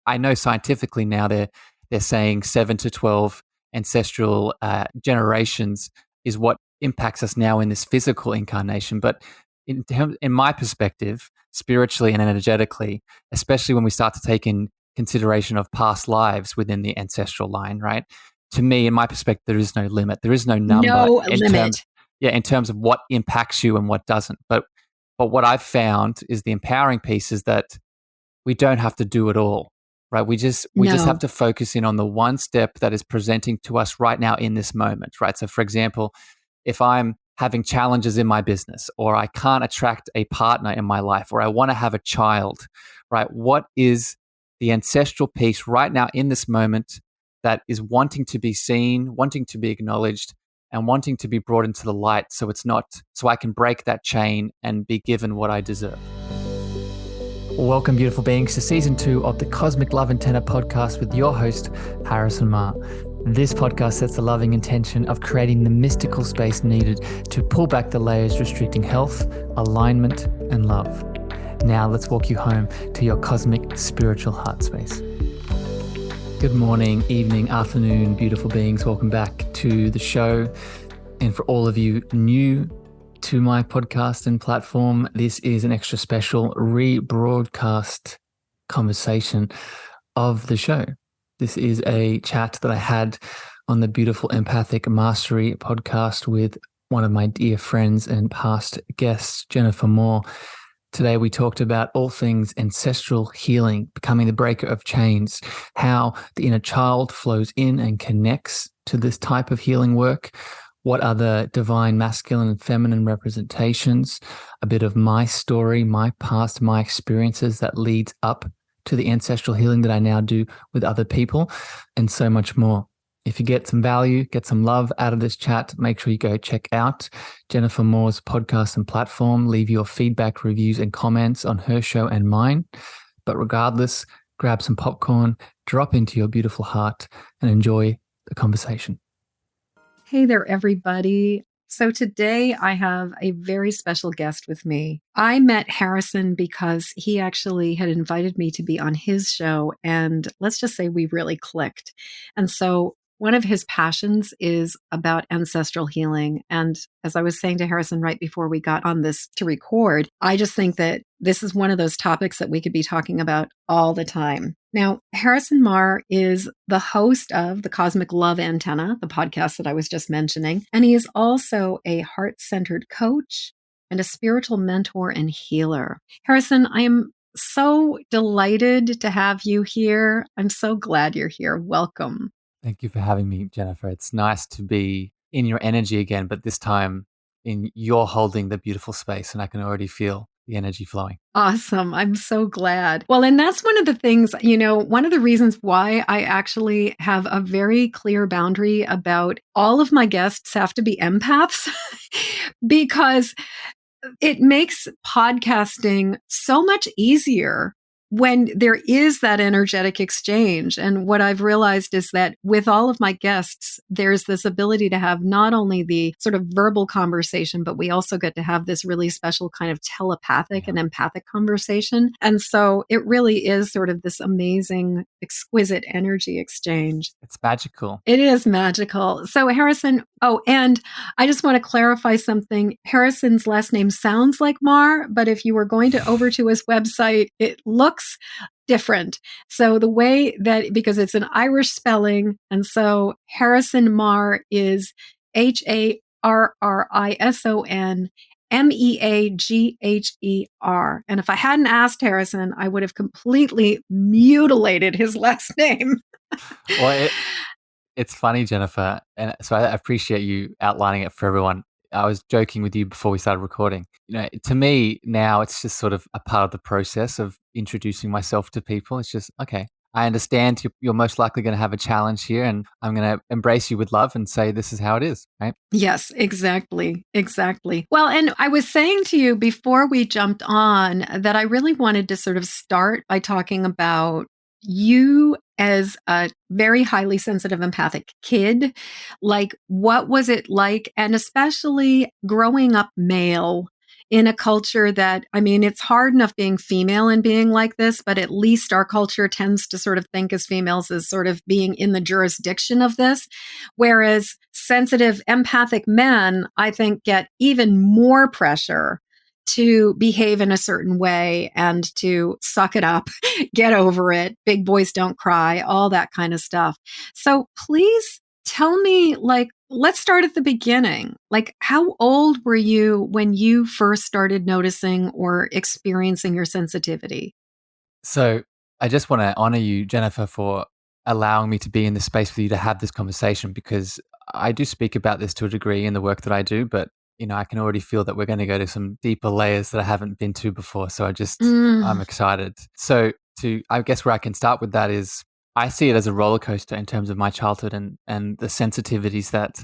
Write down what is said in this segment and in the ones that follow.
I know scientifically now they're saying 7 to 12 ancestral generations is what impacts us now in this physical incarnation. But in my perspective, spiritually and energetically, especially when we start to take in consideration of past lives within the ancestral line, right? To me, in my perspective, there is no limit. There is no number in terms of what impacts you and what doesn't. But what I've found is the empowering piece is that we don't have to do it all, right? We just have to focus in on the one step that is presenting to us right now in this moment, right? So, for example, if I'm having challenges in my business, or I can't attract a partner in my life, or I want to have a child, right? What is the ancestral piece right now in this moment that is wanting to be seen, wanting to be acknowledged, and wanting to be brought into the light, so I can break that chain and be given what I deserve. Welcome, beautiful beings, to season 2 of the Cosmic Love Antenna podcast with your host, Harrison Ma. This podcast sets the loving intention of creating the mystical space needed to pull back the layers restricting health, alignment, and love. Now let's walk you home to your cosmic spiritual heart space. Good morning, evening, afternoon, beautiful beings. Welcome back to the show. And for all of you new to my podcast and platform, this is an extra special rebroadcast conversation of the show. This is a chat that I had on the beautiful Empathic Mastery podcast with one of my dear friends and past guests, Jennifer Moore. Today we talked about all things ancestral healing, becoming the breaker of chains, how the inner child flows in and connects to this type of healing work. What are the divine masculine and feminine representations? A bit of my story, my past, my experiences that leads up to the ancestral healing that I now do with other people, and so much more. If you get some value, get some love out of this chat, make sure you go check out Jennifer Moore's podcast and platform. Leave your feedback, reviews, and comments on her show and mine. But regardless, grab some popcorn, drop into your beautiful heart, and enjoy the conversation. Hey there, everybody. So today I have a very special guest with me. I met Harrison because he actually had invited me to be on his show, and let's just say we really clicked. And so one of his passions is about ancestral healing. And as I was saying to Harrison right before we got on this to record, I just think that this is one of those topics that we could be talking about all the time. Now, Harrison Marr is the host of the Cosmic Love Antenna, the podcast that I was just mentioning. And he is also a heart-centered coach and a spiritual mentor and healer. Harrison, I am so delighted to have you here. I'm so glad you're here. Welcome. Thank you for having me, Jennifer. It's nice to be in your energy again, but this time you're holding the beautiful space, and I can already feel the energy flowing. Awesome. I'm so glad. Well, and that's one of the things, one of the reasons why I actually have a very clear boundary about all of my guests have to be empaths because it makes podcasting so much easier when there is that energetic exchange. And what I've realized is that with all of my guests, there's this ability to have not only the sort of verbal conversation, but we also get to have this really special kind of telepathic and empathic conversation. And so it really is sort of this amazing, exquisite energy exchange. It's magical. It is magical. So Harrison, and I just want to clarify something. Harrison's last name sounds like Marr, but if you were going to over to his website, it looks different. So the way that, because it's an Irish spelling, and so Harrison Marr is HarrisonMeagher. And if I hadn't asked Harrison, I would have completely mutilated his last name. Well, it's funny, Jennifer, and so I appreciate you outlining it for everyone. I was joking with you before we started recording. To me now, it's just sort of a part of the process of introducing myself to people. It's just, okay, I understand you're most likely going to have a challenge here, and I'm going to embrace you with love and say this is how it is, right? Yes, exactly. Well, and I was saying to you before we jumped on that I really wanted to sort of start by talking about you as a very highly sensitive empathic kid. Like, what was it like? And especially growing up male in a culture that, I mean, it's hard enough being female and being like this, but at least our culture tends to sort of think as females as sort of being in the jurisdiction of this. Whereas sensitive, empathic men, I think, get even more pressure to behave in a certain way and to suck it up, get over it, big boys don't cry, all that kind of stuff. So please tell me, like, let's start at the beginning. Like, how old were you when you first started noticing or experiencing your sensitivity? So I just want to honor you, Jennifer, for allowing me to be in this space with you to have this conversation, because I do speak about this to a degree in the work that I do, but I can already feel that we're going to go to some deeper layers that I haven't been to before. So I'm Mm. excited. So I guess where I can start with that is I see it as a roller coaster in terms of my childhood and the sensitivities that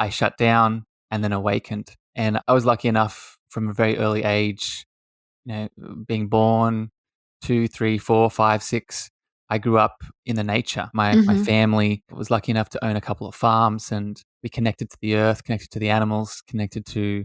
I shut down and then awakened. And I was lucky enough from a very early age, being born 2, 3, 4, 5, 6. I grew up in the nature. My Mhm. family was lucky enough to own a couple of farms, and we connected to the earth, connected to the animals, connected to,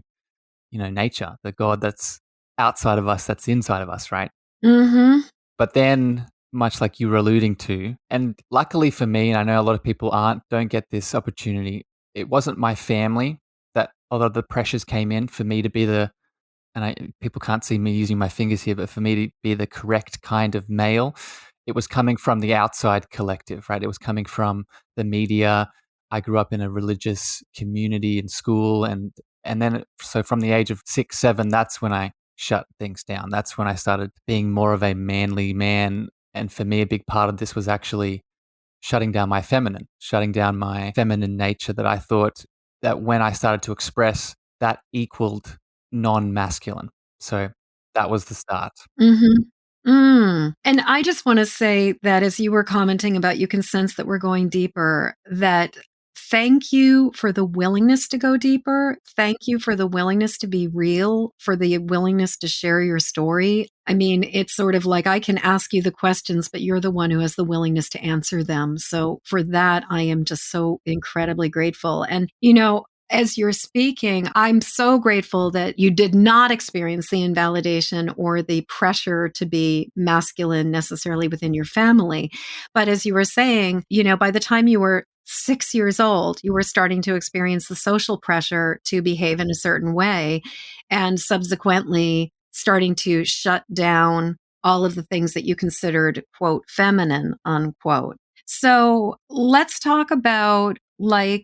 nature, the God that's outside of us, that's inside of us, right? Mhm. But then, much like you were alluding to, and luckily for me, and I know a lot of people don't get this opportunity, it wasn't my family that a lot of the pressures came in for me to be people can't see me using my fingers here, but for me to be the correct kind of male, it was coming from the outside collective, right? It was coming from the media. I grew up in a religious community in school, and then so from the age of 6, 7, that's when I shut things down. That's when I started being more of a manly man. And for me, a big part of this was actually shutting down my feminine nature that I thought that when I started to express, that equaled non-masculine. So that was the start. Mhm. And I just wanna say that as you were commenting about you can sense that we're going deeper, that thank you for the willingness to go deeper. Thank you for the willingness to be real, for the willingness to share your story. I mean, it's sort of like I can ask you the questions, but you're the one who has the willingness to answer them. So for that, I am just so incredibly grateful. And, as you're speaking, I'm so grateful that you did not experience the invalidation or the pressure to be masculine necessarily within your family. But as you were saying, by the time you were 6 years old, you were starting to experience the social pressure to behave in a certain way, and subsequently starting to shut down all of the things that you considered, quote, feminine, unquote. So let's talk about, like,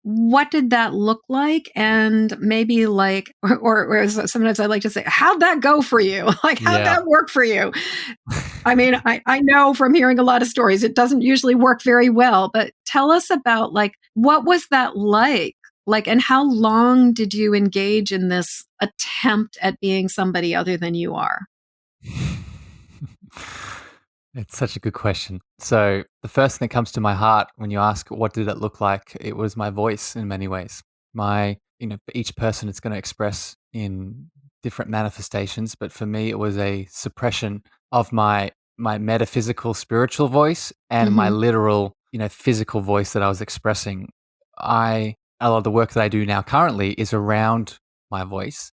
what did that look like? And maybe like, or sometimes I like to say, how'd that go for you? Like, how'd Yeah. that work for you? I mean, I know from hearing a lot of stories, it doesn't usually work very well, but tell us about, like, what was that like? Like, and how long did you engage in this attempt at being somebody other than you are? It's such a good question. So the first thing that comes to my heart when you ask what did it look like, it was my voice in many ways. For each person it's going to express in different manifestations, but for me it was a suppression of my metaphysical spiritual voice and my Hmm. literal, physical voice that I was expressing. A lot of the work that I do now currently is around my voice,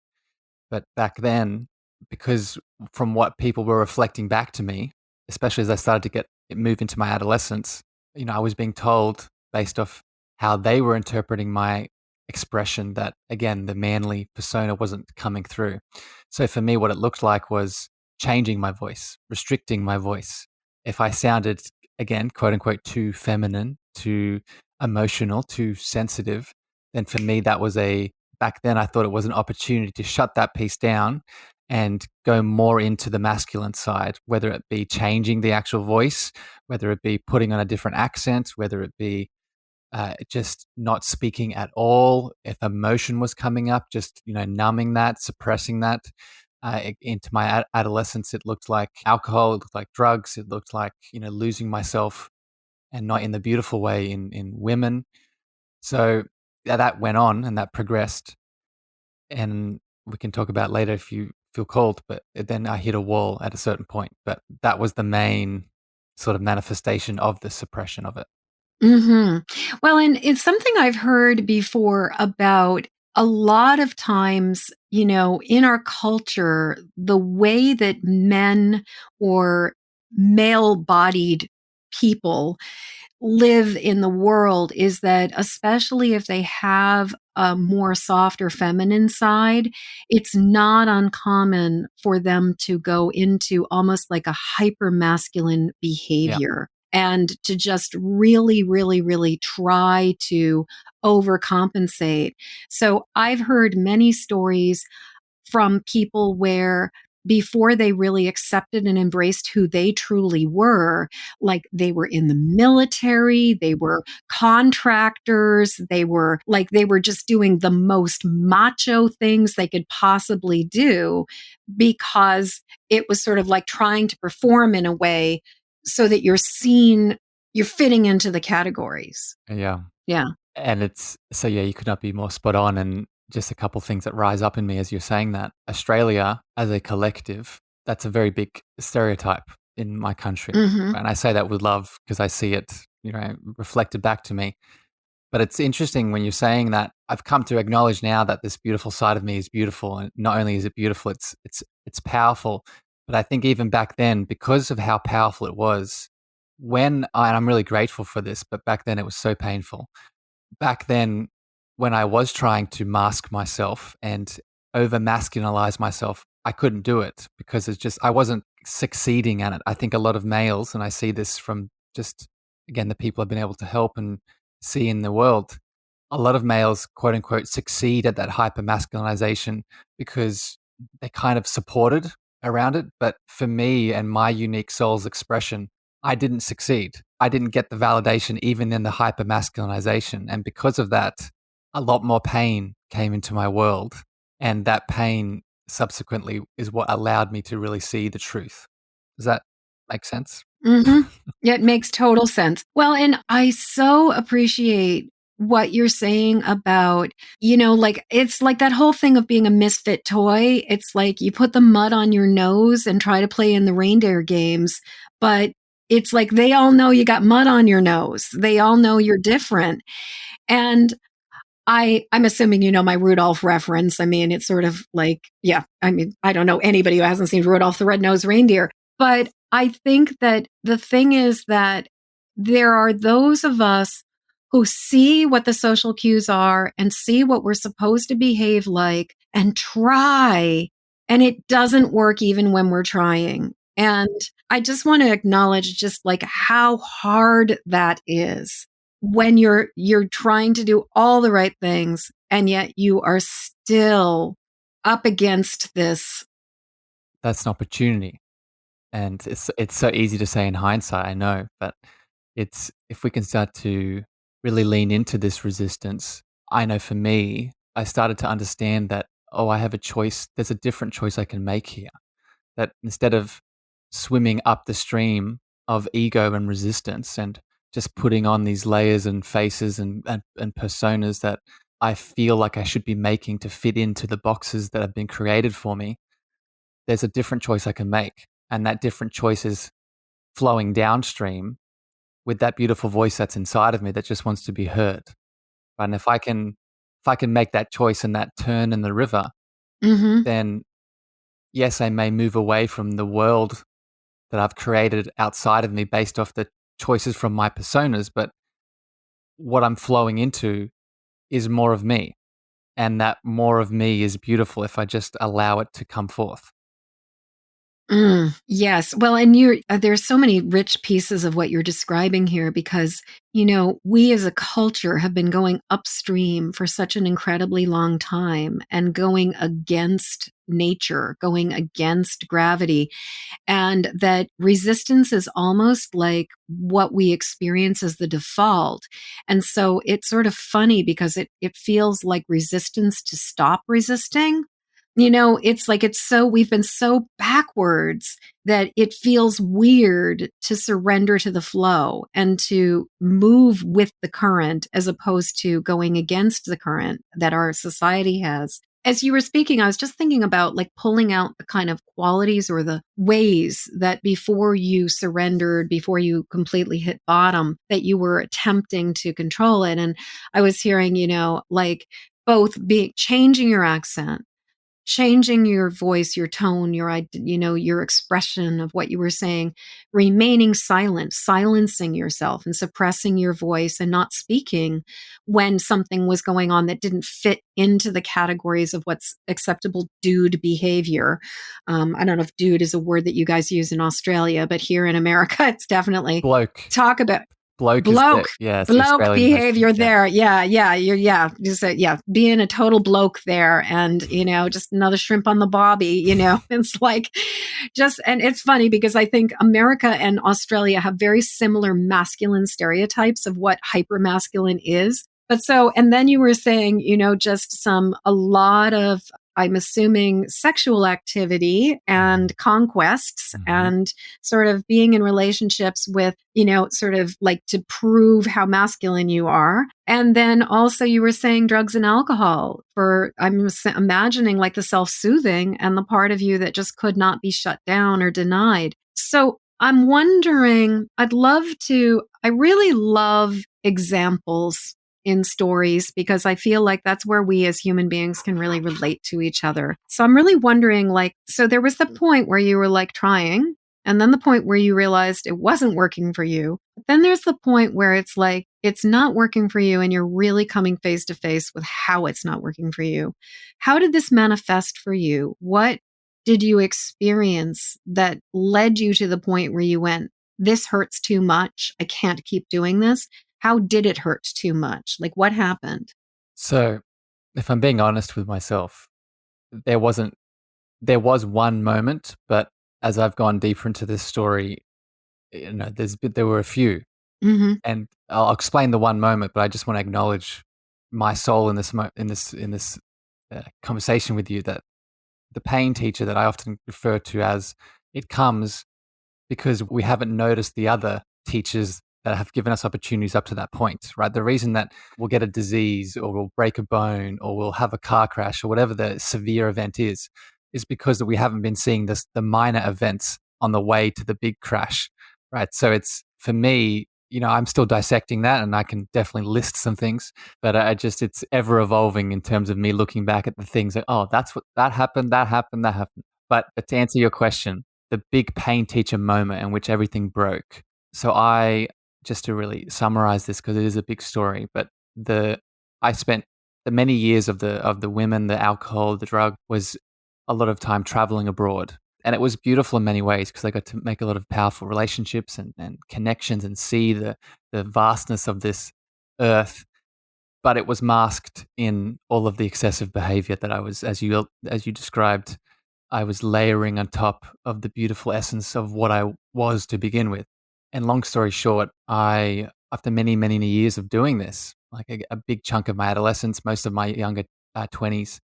but back then, because from what people were reflecting back to me, especially as I started to move into my adolescence, I was being told based off how they were interpreting my expression that again, the manly persona wasn't coming through. So for me, what it looked like was changing my voice, restricting my voice. If I sounded again, quote unquote, too feminine, too emotional, too sensitive, then for me that was back then I thought it was an opportunity to shut that piece down and go more into the masculine side, whether it be changing the actual voice, whether it be putting on a different accent, whether it be just not speaking at all. If emotion was coming up, just numbing that, suppressing that. Into my adolescence, it looked like alcohol, it looked like drugs, it looked like losing myself, and not in the beautiful way in women. So yeah, that went on and that progressed, and we can talk about later if you feel called, but then I hit a wall at a certain point. But that was the main sort of manifestation of the suppression of it. Hmm. Well, and it's something I've heard before about a lot of times, in our culture, the way that men or male bodied people live in the world is that, especially if they have a more soft or feminine side, it's not uncommon for them to go into almost like a hyper masculine Yeah. behavior and to just really, really, really try to overcompensate. So I've heard many stories from people where before they really accepted and embraced who they truly were, like they were in the military, they were contractors, they were just doing the most macho things they could possibly do because it was sort of like trying to perform in a way so that you're seen, you're fitting into the categories. Yeah. Yeah. And it's so yeah, you could not be more spot on. And just a couple things that rise up in me as you're saying that. Australia as a collective, that's a very big stereotype in my country. Hmm. And I say that with love because I see it, reflected back to me. But it's interesting when you're saying that. I've come to acknowledge now that this beautiful side of me is beautiful, and not only is it beautiful, it's powerful. But I think even back then, because of how powerful it was, and I'm really grateful for this, but back then it was so painful. Back then, when I was trying to mask myself and over masculinize myself, I couldn't do it because I wasn't succeeding at it. I think a lot of males, and I see this from just, again, the people I've been able to help and see in the world, a lot of males, quote unquote, succeed at that hyper masculinization because they kind of supported around it. But for me and my unique soul's expression, I didn't succeed. I didn't get the validation even in the hyper masculinization. And because of that, a lot more pain came into my world. And that pain subsequently is what allowed me to really see the truth. Does that make sense? Hmm. Yeah, it makes total sense. Well, and I so appreciate what you're saying about, like it's like that whole thing of being a misfit toy. It's like you put the mud on your nose and try to play in the reindeer games, but it's like they all know you got mud on your nose. They all know you're different. And I'm assuming you know my Rudolph reference. I mean, it's sort of like, yeah, I mean, I don't know anybody who hasn't seen Rudolph the Red-Nosed Reindeer, but I think that the thing is that there are those of us who see what the social cues are and see what we're supposed to behave like and try, and it doesn't work even when we're trying. And I just want to acknowledge just like how hard that is when you're trying to do all the right things and yet you are still up against this. That's an opportunity. And it's so easy to say in hindsight, I know, but it's if we can start to really lean into this resistance. I know for me, I started to understand that, oh, I have a choice. There's a different choice I can make here. That instead of swimming up the stream of ego and resistance and just putting on these layers and faces and personas that I feel like I should be making to fit into the boxes that have been created for me, there's a different choice I can make. And that different choice is flowing downstream with that beautiful voice that's inside of me that just wants to be heard. And if I can make that choice and that turn in the river, Hmm. then yes, I may move away from the world that I've created outside of me based off the choices from my personas, but what I'm flowing into is more of me. And that more of me is beautiful if I just allow it to come forth. Yes. Well, and there's so many rich pieces of what you're describing here because, we as a culture have been going upstream for such an incredibly long time and going against nature, going against gravity. And that resistance is almost like what we experience as the default. And so it's sort of funny because it feels like resistance to stop resisting. It's like we've been so backwards that it feels weird to surrender to the flow and to move with the current as opposed to going against the current that our society has. As you were speaking, I was just thinking about like pulling out the kind of qualities or the ways that before you surrendered, before you completely hit bottom, that you were attempting to control it. And I was hearing, like both being changing your accent, changing your voice, your tone, your expression of what you were saying, remaining silent, silencing yourself and suppressing your voice and not speaking when something was going on that didn't fit into the categories of what's acceptable dude behavior. I don't know if dude is a word that you guys use in Australia, but here in America, it's definitely Bloke. talk about Bloke is bloke the, yeah, it's the bloke Australian version. behavior Yeah. there. Yeah, just being a total bloke there, and just another shrimp on the bobby. It's like just, and it's funny because I think America and Australia have very similar masculine stereotypes of what hyper masculine is. But so, and then you were saying, just a lot of, I'm assuming, sexual activity and conquests and sort of being in relationships with, sort of like to prove how masculine you are. And then also you were saying drugs and alcohol I'm imagining like the self-soothing and the part of you that just could not be shut down or denied. So I'm wondering, I really love examples in stories because I feel like that's where we as human beings can really relate to each other. So I'm really wondering, like, so there was the point where you were like trying, and then the point where you realized it wasn't working for you. But then there's the point where it's like it's not working for you and you're really coming face to face with how it's not working for you. How did this manifest for you? What did you experience that led you to the point where you went, this hurts too much. I can't keep doing this. How did it hurt too much? Like, what happened? So, if I'm being honest with myself, there wasn't there was one moment, but as I've gone deeper into this story, there were a few, Hmm. and I'll explain the one moment. But I just want to acknowledge my soul in this conversation with you, that the pain teacher that I often refer to as, it comes because we haven't noticed the other teachers that have given us opportunities up to that point, right? The reason that we'll get a disease or we'll break a bone or we'll have a car crash or whatever the severe event is because that we haven't been seeing the minor events on the way to the big crash, right? So it's, for me, I'm still dissecting that, and I can definitely list some things, but it's ever evolving in terms of me looking back at the things that, oh, that's what, that happened, that happened, that happened. But to answer your question, the big pain teacher moment in which everything broke. So just to really summarize this, because it is a big story, but I spent the many years of the women, the alcohol, the drug, was a lot of time traveling abroad. And it was beautiful in many ways because I got to make a lot of powerful relationships and connections and see the vastness of this earth. But it was masked in all of the excessive behavior that I was, as you described, I was layering on top of the beautiful essence of what I was to begin with. And long story short, after many, many years of doing this, like a big chunk of my adolescence, most of my younger 20s,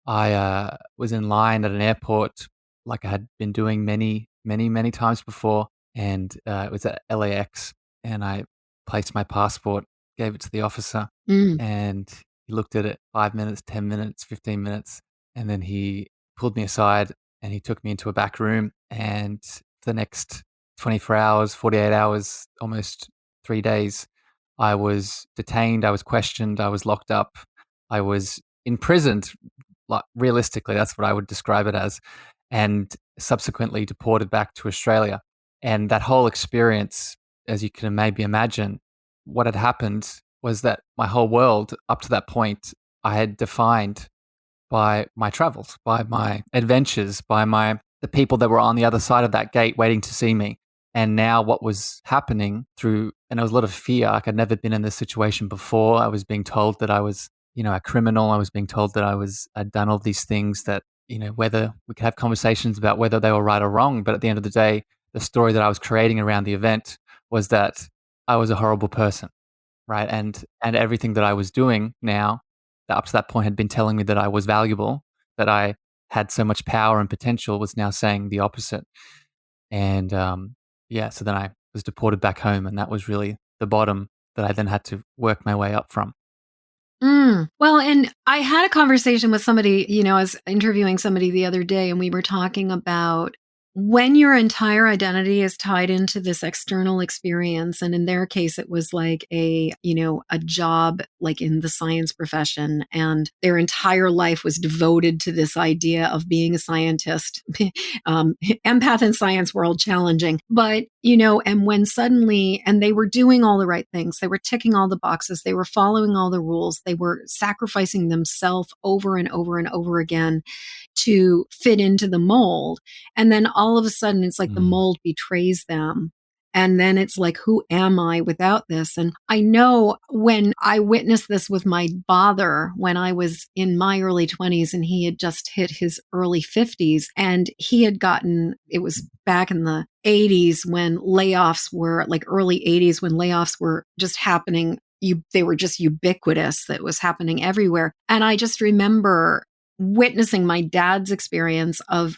I was in line at an airport like I had been doing many, many, many times before. And it was at LAX. And I placed my passport, gave it to the officer, Mm. and he looked at it 5 minutes, 10 minutes, 15 minutes. And then he pulled me aside and he took me into a back room. And for the next 24 hours, 48 hours, almost 3 days, I was detained, I was questioned, I was locked up, I was imprisoned. Like, realistically, that's what I would describe it as, and subsequently deported back to Australia. And that whole experience, as you can maybe imagine, what had happened was that my whole world up to that point I had defined by my travels, by my adventures, by the people that were on the other side of that gate waiting to see me. And now what was happening and there was a lot of fear. Like, I'd never been in this situation before. I was being told that I was, a criminal. I was being told that I'd done all these things that, whether we could have conversations about whether they were right or wrong. But at the end of the day, the story that I was creating around the event was that I was a horrible person, right? And everything that I was doing now, that up to that point had been telling me that I was valuable, that I had so much power and potential, was now saying the opposite. And so then I was deported back home, and that was really the bottom that I then had to work my way up from. Well, and I had a conversation with somebody, I was interviewing somebody the other day, and we were talking about when your entire identity is tied into this external experience, and in their case it was like a job like in the science profession, and their entire life was devoted to this idea of being a scientist. Empath in science world, challenging, but and when suddenly, and they were doing all the right things, they were ticking all the boxes, they were following all the rules, they were sacrificing themselves over and over and over again to fit into the mold. And then all of a sudden, it's like the Mm. mold betrays them. And then it's like, who am I without this? And I know when I witnessed this with my father when I was in my early 20s and he had just hit his early 50s, and he had gotten, it was back in the 80s when layoffs were like early 80s when layoffs were just happening. They were just ubiquitous, that was happening everywhere. And I just remember witnessing my dad's experience of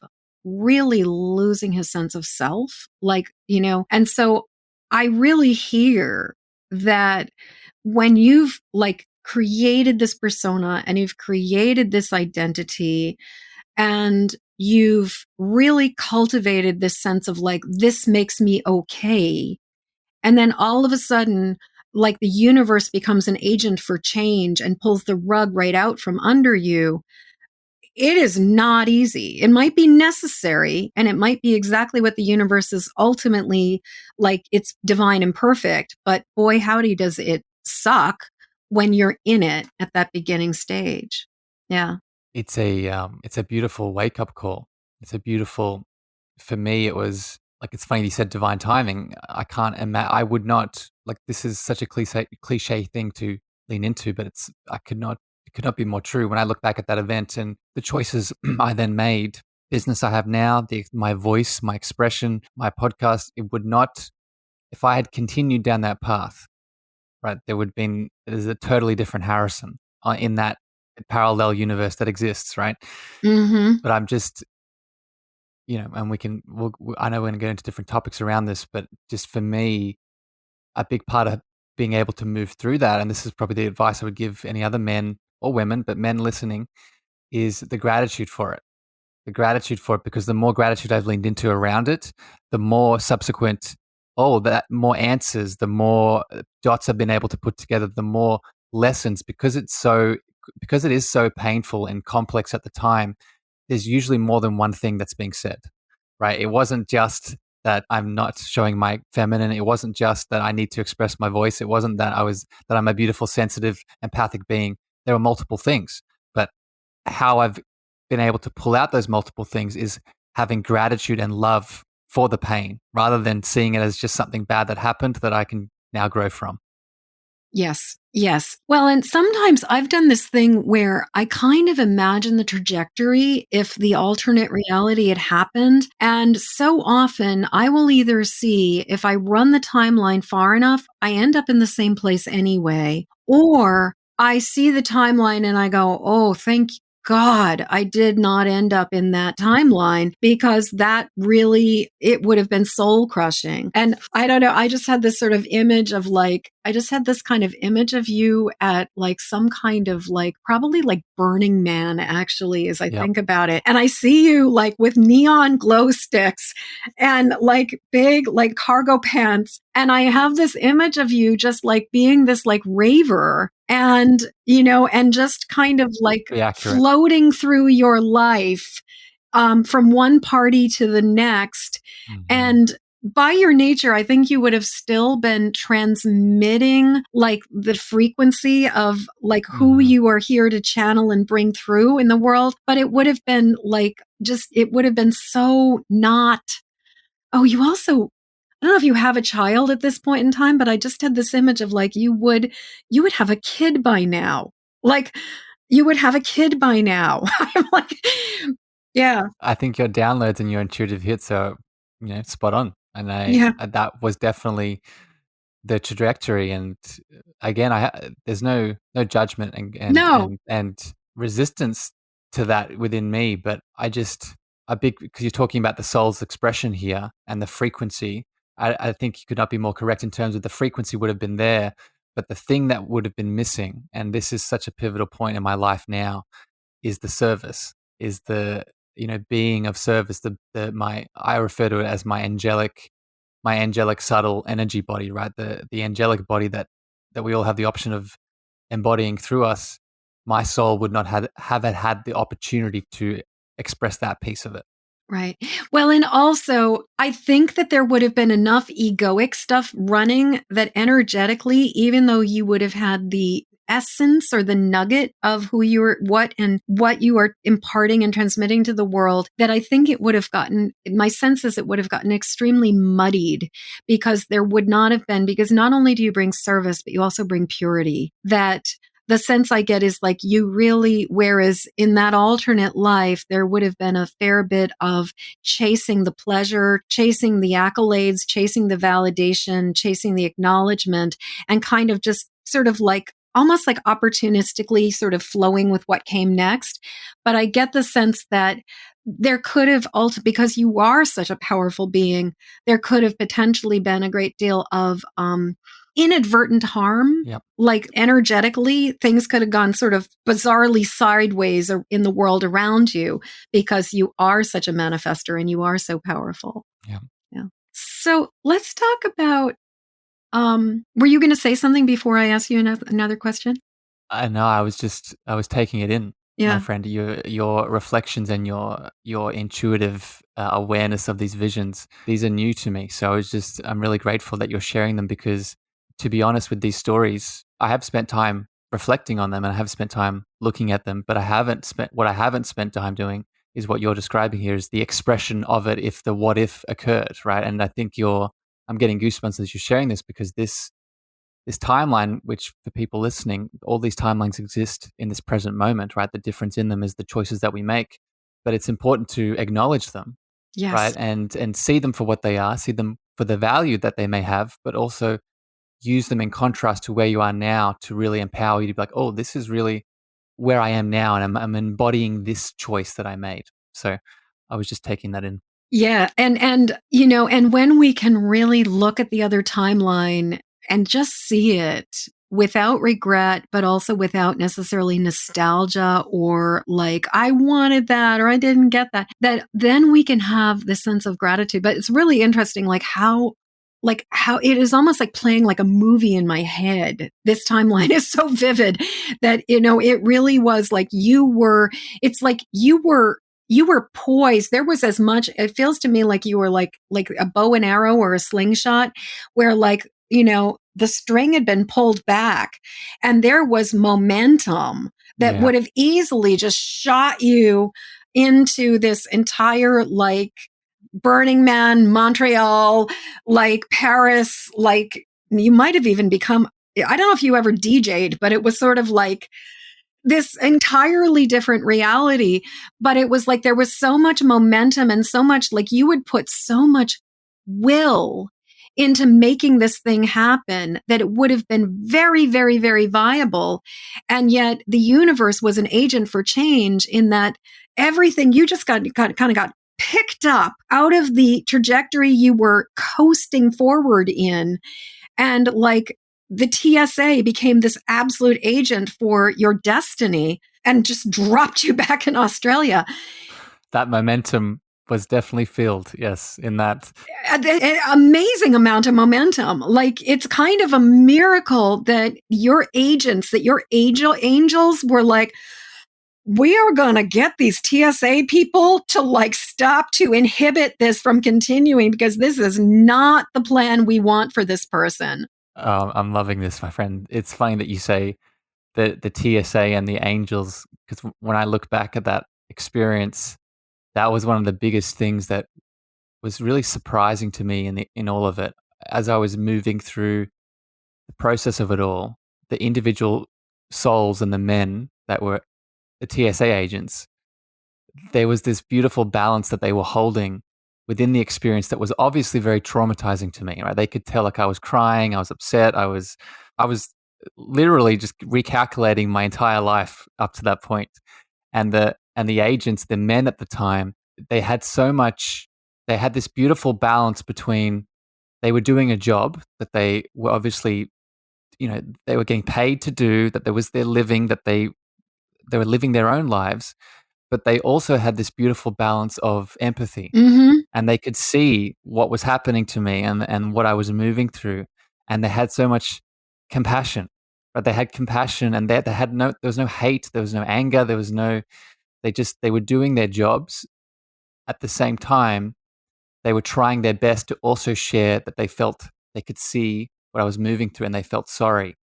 really losing his sense of self, and so I really hear that when you've like created this persona and you've created this identity and you've really cultivated this sense of like, this makes me okay, and then all of a sudden, like the universe becomes an agent for change and pulls the rug right out from under you. It is not easy. It might be necessary, and it might be exactly what the universe is ultimately like. It's divine and perfect, but boy, howdy, does it suck when you're in it at that beginning stage. Yeah. It's a beautiful wake up call. It's a beautiful. For me, it was like, it's funny you said divine timing. I can't imagine. I would not like. This is such a cliche thing to lean into, but it's. I could not. It could not be more true. When I look back at that event and the choices I then made, business I have now, my voice, my expression, my podcast, it would not. If I had continued down that path, right, there would have been. There's a totally different Harrison in that parallel universe that exists, right? Mm-hmm. But I'm just, and I know we're going to go into different topics around this, but just for me, a big part of being able to move through that, and this is probably the advice I would give any other men or women, but men listening, is the gratitude for it. The gratitude for it, because the more gratitude I've leaned into around it, the more subsequent, that more answers, the more dots I've been able to put together, the more lessons, because it is so painful and complex at the time. There's usually more than one thing that's being said, right? It wasn't just that I'm not showing my feminine. It wasn't just that I need to express my voice. It wasn't that I'm a beautiful, sensitive, empathic being. There were multiple things, but how I've been able to pull out those multiple things is having gratitude and love for the pain, rather than seeing it as just something bad that happened that I can now grow from. Yes. Yes. Well, and sometimes I've done this thing where I kind of imagine the trajectory if the alternate reality had happened. And so often I will either see, if I run the timeline far enough, I end up in the same place anyway, or I see the timeline and I go, oh, thank God, I did not end up in that timeline, because that really, it would have been soul crushing. And I don't know, I just had this sort of image of like, I just had this kind of image of you at like some kind of like, probably like Burning Man, actually, as I Yep. think about it. And I see you like with neon glow sticks and like big like cargo pants. And I have this image of you just like being this like raver, and and just kind of like Be accurate. floating through your life, from one party to the next. Mm-hmm. And by your nature, I think you would have still been transmitting like the frequency of like who Mm-hmm. you are here to channel and bring through in the world. But it would have been like, just, it would have been so not. Oh, you also, I don't know if you have a child at this point in time, but I just had this image of like, you would have a kid by now. Like, you would have a kid by now. I'm like, yeah, I think your downloads and your intuitive hits are, spot on. And yeah, that was definitely the trajectory. And again, there's no judgment no, and resistance to that within me. But because you're talking about the soul's expression here and the frequency, I think you could not be more correct in terms of the frequency would have been there, but the thing that would have been missing, and this is such a pivotal point in my life now, is the service, is being of service, I refer to it as my angelic subtle energy body, right? The angelic body that we all have the option of embodying through us. My soul would not have had the opportunity to express that piece of it. Right. Well, and also, I think that there would have been enough egoic stuff running that energetically, even though you would have had the essence or the nugget of who you are, what you are imparting and transmitting to the world, that I think it would have gotten, my sense is it would have gotten extremely muddied, because there would not have been, because not only do you bring service, but you also bring purity. That the sense I get is like you really, whereas in that alternate life, there would have been a fair bit of chasing the pleasure, chasing the accolades, chasing the validation, chasing the acknowledgement, and kind of just sort of like almost like opportunistically sort of flowing with what came next. But I get the sense that there could have also, because you are such a powerful being, there could have potentially been a great deal of inadvertent harm. Yep. Like energetically, things could have gone sort of bizarrely sideways in the world around you, because you are such a manifester and you are so powerful. Yeah. Yeah. So let's talk about, were you going to say something before I ask you another question? I know. I was taking it in, my Yeah. friend. Your reflections and your intuitive awareness of these visions. These are new to me, so I'm really grateful that you're sharing them, because, to be honest with these stories, I have spent time reflecting on them and I have spent time looking at them, but I haven't spent time doing is what you're describing here, is the expression of it if the what if occurred, right? And I think I'm getting goosebumps as you're sharing this, because this timeline, which for people listening, all these timelines exist in this present moment, right? The difference in them is the choices that we make, but it's important to acknowledge them, right? Yes. And see them for what they are, see them for the value that they may have, but also use them in contrast to where you are now to really empower you to be like, oh, this is really where I am now, and I'm embodying this choice that I made. So I was just taking that in. Yeah, and and when we can really look at the other timeline and just see it without regret, but also without necessarily nostalgia or like I wanted that or I didn't get that, that then we can have this sense of gratitude. But it's really interesting, like how it is almost like playing like a movie in my head. This timeline is so vivid that it really was like it's like you were poised. There was as much, it feels to me like you were like a bow and arrow or a slingshot, where like, the string had been pulled back and there was momentum that Yeah. would have easily just shot you into this entire like Burning Man, Montreal, like Paris, like you might have even become, I don't know if you ever DJ'd, but it was sort of like this entirely different reality. But it was like there was so much momentum and so much, like you would put so much will into making this thing happen that it would have been very, very, very viable. And yet the universe was an agent for change in that everything you just kind of got picked up out of the trajectory you were coasting forward in. And like the TSA became this absolute agent for your destiny and just dropped you back in Australia. That momentum was definitely filled, yes, in that. An amazing amount of momentum. Like it's kind of a miracle that your agents, that your angels were like, we are going to get these TSA people to like stop, to inhibit this from continuing, because this is not the plan we want for this person. I'm loving this, my friend. It's funny that you say the TSA and the angels, because when I look back at that experience, that was one of the biggest things that was really surprising to me in all of it. As I was moving through the process of it all, the individual souls and the men that were the TSA agents, there was this beautiful balance that they were holding within the experience that was obviously very traumatizing to me, right? They could tell like I was crying, I was upset, I was literally just recalculating my entire life up to that point. And the agents, the men at the time, they had so much, they had this beautiful balance between, they were doing a job that they were obviously, they were getting paid to do, that there was their living, that they were living their own lives, but they also had this beautiful balance of empathy, Mm-hmm. and they could see what was happening to me and what I was moving through. And they had so much compassion, but they had compassion, and they had no, there was no hate, there was no anger, there was no, they were doing their jobs. At the same time, they were trying their best to also share that they felt, they could see what I was moving through, and they felt sorry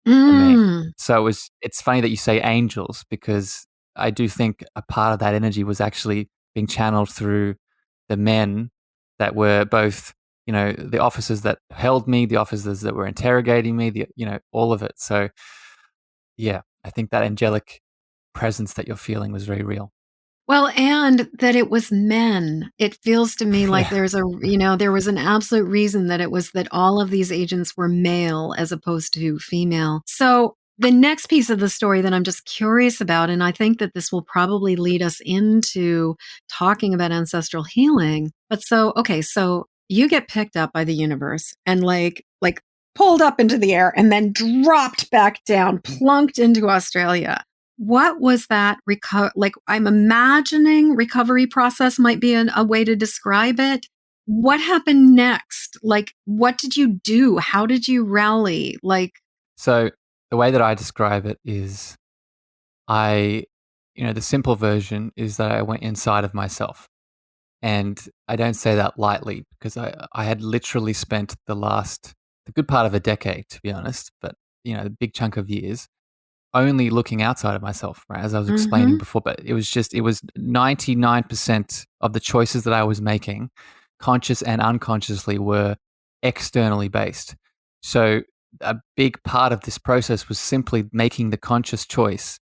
for me. Mm. So it's funny that you say angels, because I do think a part of that energy was actually being channeled through the men that were both, the officers that held me, the officers that were interrogating me, all of it. So yeah, I think that angelic presence that you're feeling was very real. Well, and that it was men. It feels to me like Yeah. there was an absolute reason that it was that all of these agents were male as opposed to female. So the next piece of the story that I'm just curious about, and I think that this will probably lead us into talking about ancestral healing. But okay, so you get picked up by the universe and like pulled up into the air and then dropped back down, plunked into Australia. What was that like I'm imagining recovery process might be a way to describe it. What happened next? Like, what did you do? How did you rally? Like, So the way that I describe it is, the simple version is that I went inside of myself. And I don't say that lightly, because I had literally spent the good part of a decade, to be honest, but, a big chunk of years only looking outside of myself, right? As I was explaining mm-hmm, before, but it was 99% of the choices that I was making, conscious and unconsciously, were externally based. So a big part of this process was simply making the conscious choice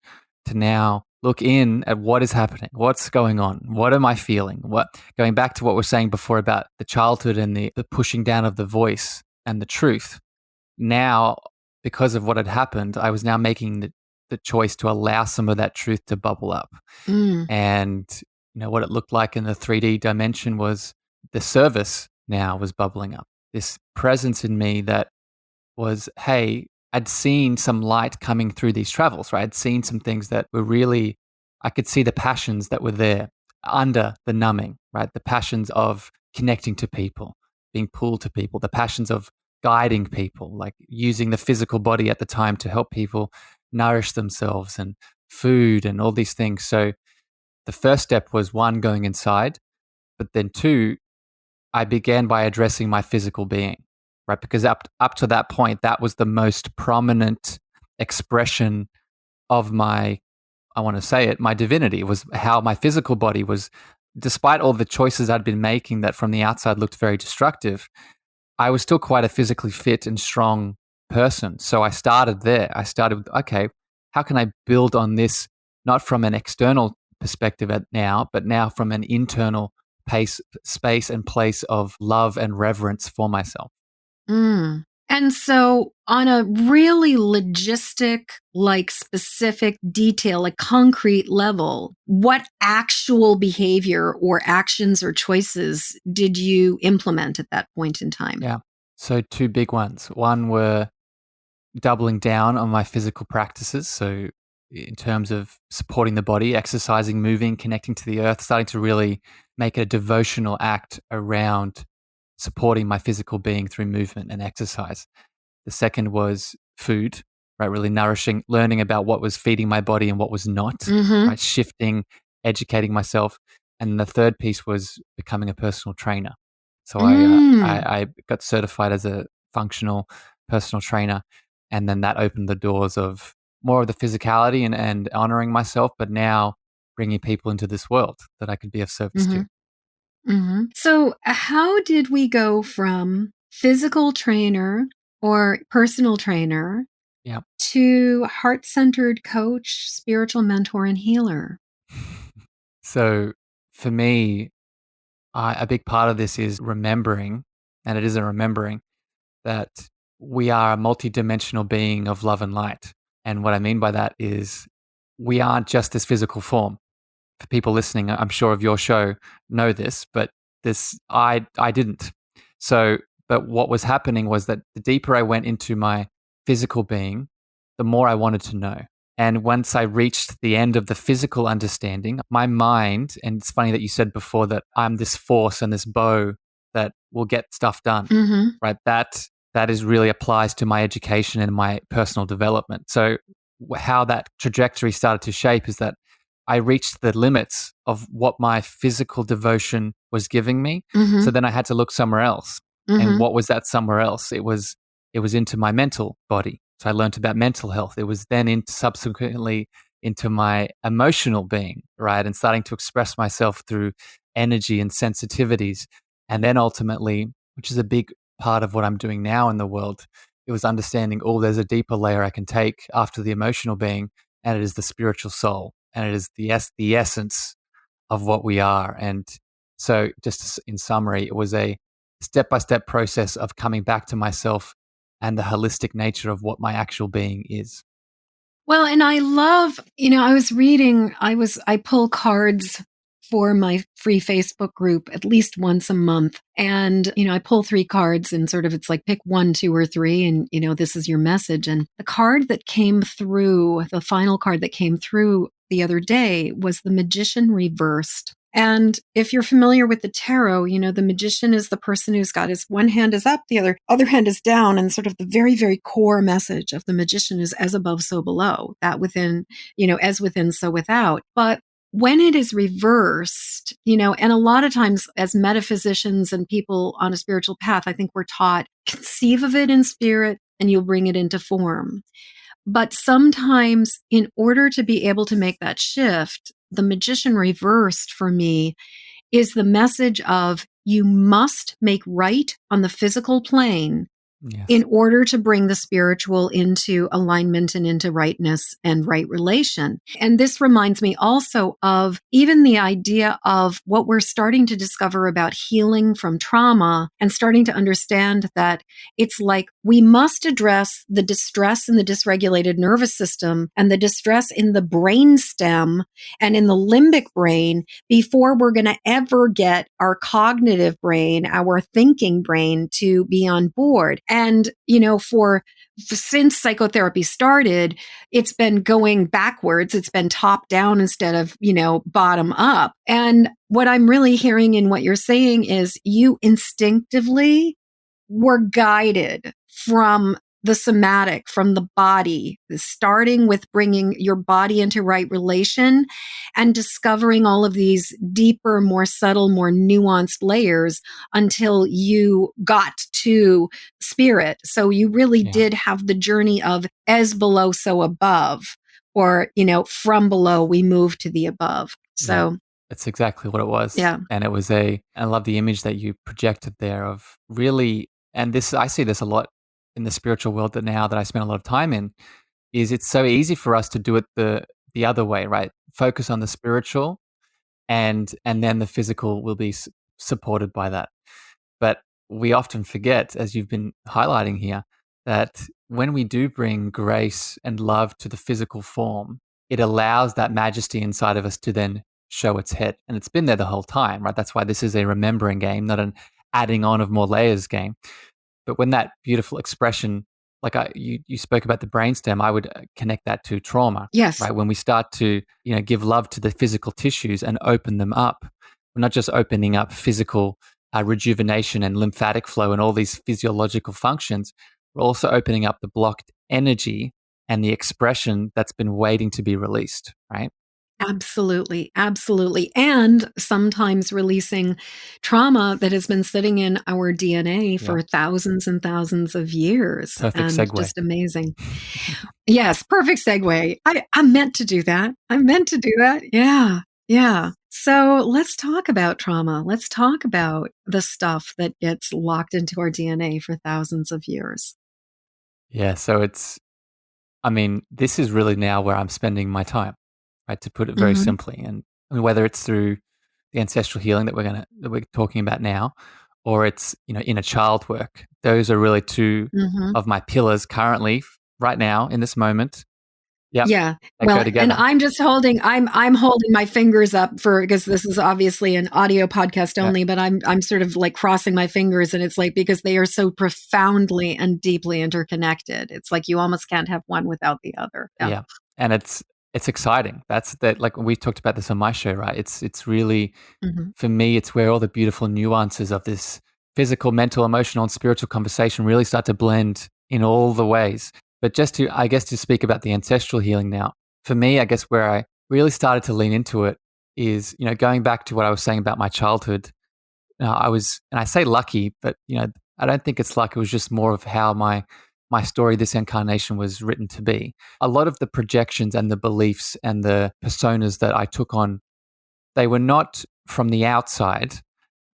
to now look in at what is happening, what's going on, what am I feeling, what, going back to what we are saying before about the childhood and the pushing down of the voice and the truth. Now, because of what had happened, I was now making the choice to allow some of that truth to bubble up. mm, And what it looked like in the 3D dimension was the service now was bubbling up. This presence in me that was, hey, I'd seen some light coming through these travels, right? I'd seen some things that were really, I could see the passions that were there under the numbing, right? The passions of connecting to people, being pulled to people, the passions of guiding people, like using the physical body at the time to help people nourish themselves, and food and all these things. So the first step was, one, going inside, but then two, I began by addressing my physical being, right? Because up to that point, that was the most prominent expression of my, I want to say it, my divinity, was how my physical body was, despite all the choices I'd been making that from the outside looked very destructive, I was still quite a physically fit and strong person. So I started there. I started with, okay, how can I build on this, not from an external perspective now, but now from an internal space and place of love and reverence for myself. mm. And so, on a really logistic, like specific detail, like concrete level, what actual behavior or actions or choices did you implement at that point in time? Yeah. So two big ones. One were doubling down on my physical practices. So in terms of supporting the body, exercising, moving, connecting to the earth, starting to really make it a devotional act around supporting my physical being through movement and exercise. The second was food, right? Really nourishing, learning about what was feeding my body and what was not, Mm-hmm. right? Shifting, educating myself. And the third piece was becoming a personal trainer. So Mm. I got certified as a functional personal trainer. And then that opened the doors of more of the physicality and honoring myself, but now bringing people into this world that I could be of service Mm-hmm. to. Mm-hmm. So, how did we go from physical trainer or personal trainer Yeah. to heart centered coach, spiritual mentor, and healer? So for me, a big part of this is remembering, and it is a remembering, that we are a multidimensional being of love and light. And what I mean by that is, we aren't just this physical form. For people listening, I'm sure of your show know this, but I didn't. So, but what was happening was that the deeper I went into my physical being, the more I wanted to know. And once I reached the end of the physical understanding, my mind, and it's funny that you said before that I'm this force and this bow that will get stuff done, Mm-hmm. right? That is really applies to my education and my personal development. So how that trajectory started to shape is that I reached the limits of what my physical devotion was giving me. Mm-hmm. So then I had to look somewhere else. And Mm-hmm. what was that somewhere else? It was into my mental body. So I learned about mental health. It was then subsequently into my emotional being, right? And starting to express myself through energy and sensitivities. And then ultimately, which is a big part of what I'm doing now in the world, it was understanding, oh, there's a deeper layer I can take after the emotional being, and it is the spiritual soul, and it is the essence of what we are. And so, just in summary, it was a step by step process of coming back to myself and the holistic nature of what my actual being is. Well, and I love, I pull cards for my free Facebook group at least once a month. And, I pull 3 cards and sort of it's like pick 1, 2, or 3, and, this is your message. And the card that came through, the final card that came through the other day was the Magician reversed. And if you're familiar with the tarot, the magician is the person who's got his one hand is up, the other hand is down. And sort of the very, very core message of the magician is as above, so below, that within, as within, so without. But when it is reversed, and a lot of times as metaphysicians and people on a spiritual path, I think we're taught conceive of it in spirit and you'll bring it into form. But sometimes, in order to be able to make that shift, the magician reversed for me is the message of you must make right on the physical plane Yes. in order to bring the spiritual into alignment and into rightness and right relation. And this reminds me also of even the idea of what we're starting to discover about healing from trauma and starting to understand that it's like we must address the distress in the dysregulated nervous system and the distress in the brain stem and in the limbic brain before we're going to ever get our cognitive brain, our thinking brain to be on board. And, since psychotherapy started, it's been going backwards. It's been top down instead of, bottom up. And what I'm really hearing in what you're saying is you instinctively were guided from the somatic, from the body, starting with bringing your body into right relation and discovering all of these deeper, more subtle, more nuanced layers until you got to spirit. So you really Yeah. did have the journey of as below, so above, or, from below, we move to the above. Yeah. So, That's exactly what it was. yeah. And it was I love the image that you projected there of really, and this, I see this a lot in the spiritual world that now that I spend a lot of time in, is it's so easy for us to do it the other way, right? Focus on the spiritual, and then the physical will be supported by that. But we often forget, as you've been highlighting here, that when we do bring grace and love to the physical form, it allows that majesty inside of us to then show its head. And it's been there the whole time, right? That's why this is a remembering game, not an adding on of more layers game. But when that beautiful expression, like you spoke about the brainstem, I would connect that to trauma, Yes. right? When we start to, give love to the physical tissues and open them up, we're not just opening up physical rejuvenation and lymphatic flow and all these physiological functions. We're also opening up the blocked energy and the expression that's been waiting to be released, right? Absolutely, absolutely. And sometimes releasing trauma that has been sitting in our DNA Yeah. for thousands and thousands of years. Perfect And segue. just amazing. Yes, perfect segue. I meant to do that. I meant to do that. Yeah, yeah. So let's talk about trauma. Let's talk about the stuff that gets locked into our DNA for thousands of years. Yeah. So this is really now where I'm spending my time, right? To put it very Hmm. simply. And I mean, whether it's through the ancestral healing that we're talking about now, or it's, inner child work, those are really two Hmm. of my pillars currently, right now, in this moment. Yep. Yeah. That go Well, and together. I'm holding my fingers up for because this is obviously an audio podcast Yeah. only, but I'm sort of like crossing my fingers and it's like because they are so profoundly and deeply interconnected. It's like you almost can't have one without the other. Yeah. Yeah. and it's exciting. That's that. Like we talked about this on my show, right? It's really, Mhm. for me, it's where all the beautiful nuances of this physical, mental, emotional, and spiritual conversation really start to blend in all the ways. But just to, I guess, to speak about the ancestral healing now, for me, I guess where I really started to lean into it is, going back to what I was saying about my childhood. I was, and I say lucky, but I don't think it's luck. It was just more of how my story, this incarnation, was written to be. A lot of the projections and the beliefs and the personas that I took on, they were not from the outside.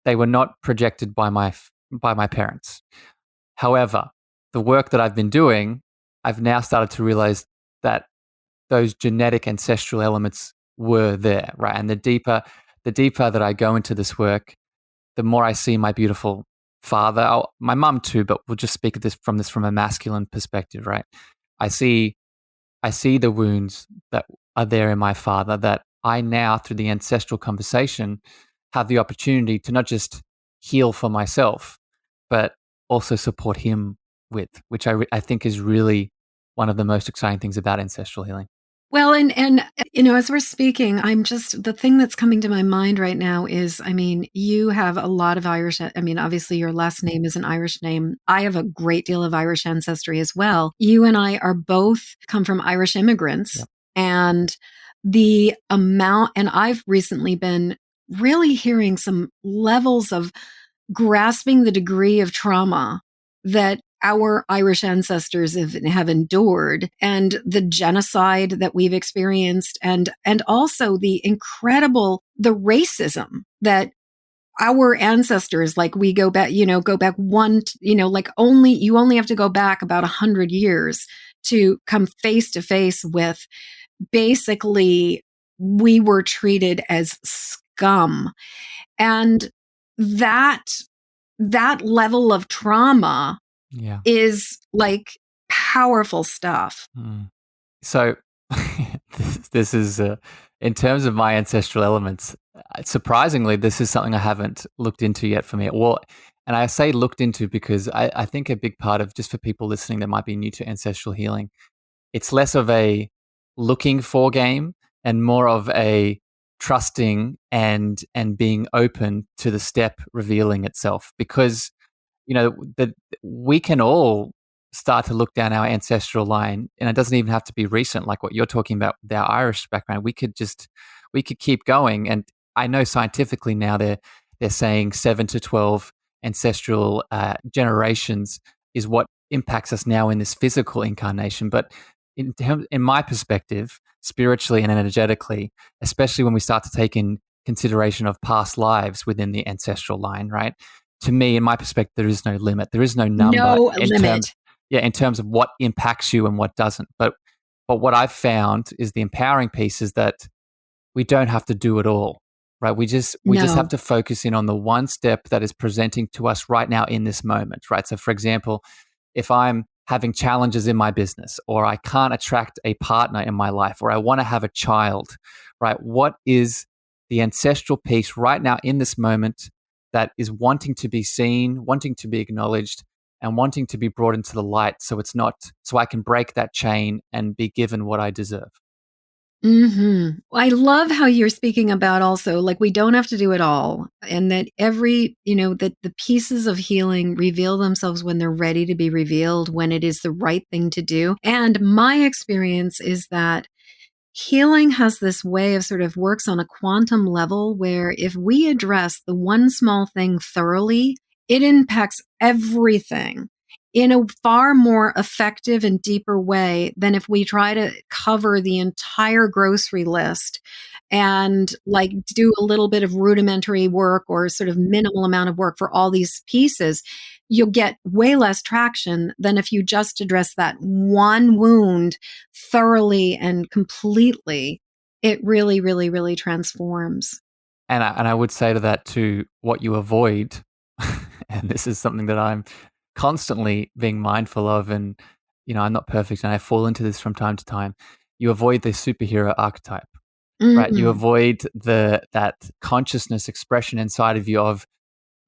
They were not projected by my parents. However, the work that I've been doing, I've now started to realize that those genetic ancestral elements were there, right? And the deeper that I go into this work, the more I see my beautiful father, my mum too, but we'll just speak of this from a masculine perspective, right? I see I see the wounds that are there in my father that I now, through the ancestral conversation, have the opportunity to not just heal for myself, but also support him with, which I think is really one of the most exciting things about ancestral healing. Well, and as we're speaking, I'm just the thing that's coming to my mind right now is, I mean, you have a lot of Irish. I mean, obviously, your last name is an Irish name. I have a great deal of Irish ancestry as well. You and I are both come from Irish immigrants, Yep. and the amount, and I've recently been really hearing some levels of grasping the degree of trauma that our Irish ancestors have endured and the genocide that we've experienced and also the incredible the racism that our ancestors, like we go back like you only have to go back about 100 years to come face to face with basically we were treated as scum. And that that level of trauma Yeah. is like powerful stuff. Mm. So this is, in terms of my ancestral elements, surprisingly, this is something I haven't looked into yet for me. Well, and I say looked into because I think a big part of, just for people listening that might be new to ancestral healing, it's less of a looking for game and more of a trusting and being open to the step revealing itself, because that we can all start to look down our ancestral line, and it doesn't even have to be recent, like what you're talking about with our Irish background. We could keep going, and I know scientifically now they're saying 7 to 12 ancestral generations is what impacts us now in this physical incarnation. But in my perspective, spiritually and energetically, especially when we start to take in consideration of past lives within the ancestral line, right? To me, in my perspective, there is no limit. There is no number No in terms, limit. yeah, in terms of what impacts you and what doesn't. But what I've found is the empowering piece is that we don't have to do it all, right? We just have No. to focus in on the one step that is presenting to us right now in this moment, right? So, for example, if I'm having challenges in my business, or I can't attract a partner in my life, or I want to have a child, right? What is the ancestral piece right now in this moment that is wanting to be seen, wanting to be acknowledged, and wanting to be brought into the light, so it's not, so I can break that chain and be given what I deserve. I love how you're speaking about also, like, we don't have to do it all. And that that the pieces of healing reveal themselves when they're ready to be revealed, when it is the right thing to do. And my experience is that healing has this way of sort of works on a quantum level where if we address the one small thing thoroughly, it impacts everything in a far more effective and deeper way than if we try to cover the entire grocery list and like do a little bit of rudimentary work or sort of minimal amount of work for all these pieces. You'll get way less traction than if you just address that one wound thoroughly and completely. It really, really, really transforms. And I would say to that too, what you avoid, and this is something that I'm constantly being mindful of, and I'm not perfect, and I fall into this from time to time. You avoid the superhero archetype, right? You Mm, avoid that consciousness expression inside of you of,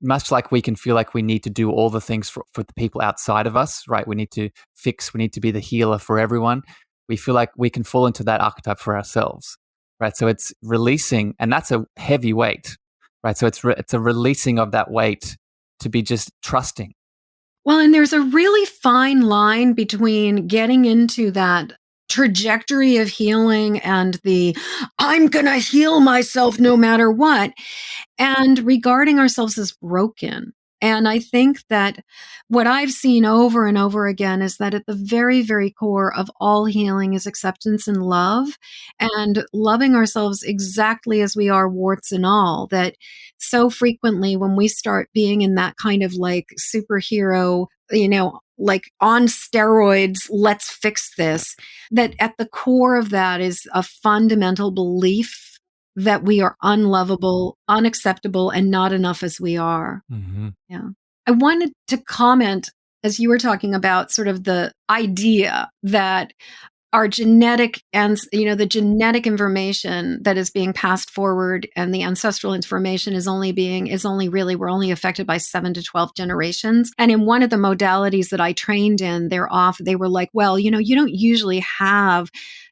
much like we can feel like we need to do all the things for the people outside of us, right? We need to fix, we need to be the healer for everyone. we feel like we can fall into that archetype for ourselves, right? So it's releasing, and that's a heavy weight, right? So it's a releasing of that weight to be just trusting. Well, and there's a really fine line between getting into that trajectory of healing and the I'm going to heal myself no matter what, and regarding ourselves as broken. And I think that what I've seen over and over again is that at the very, very core of all healing is acceptance and love, and loving ourselves exactly as we are, warts and all. That so frequently when we start being in that kind of like superhero, like on steroids, let's fix this, that at the core of that is a fundamental belief that we are unlovable, unacceptable, and not enough as we are. Mm-hmm. Yeah. I wanted to comment as you were talking about sort of the idea that our genetic and the genetic information that is being passed forward and the ancestral information is only really, we're only affected by 7 to 12 generations. And in one of the modalities that I trained in, they were like, well, you don't usually have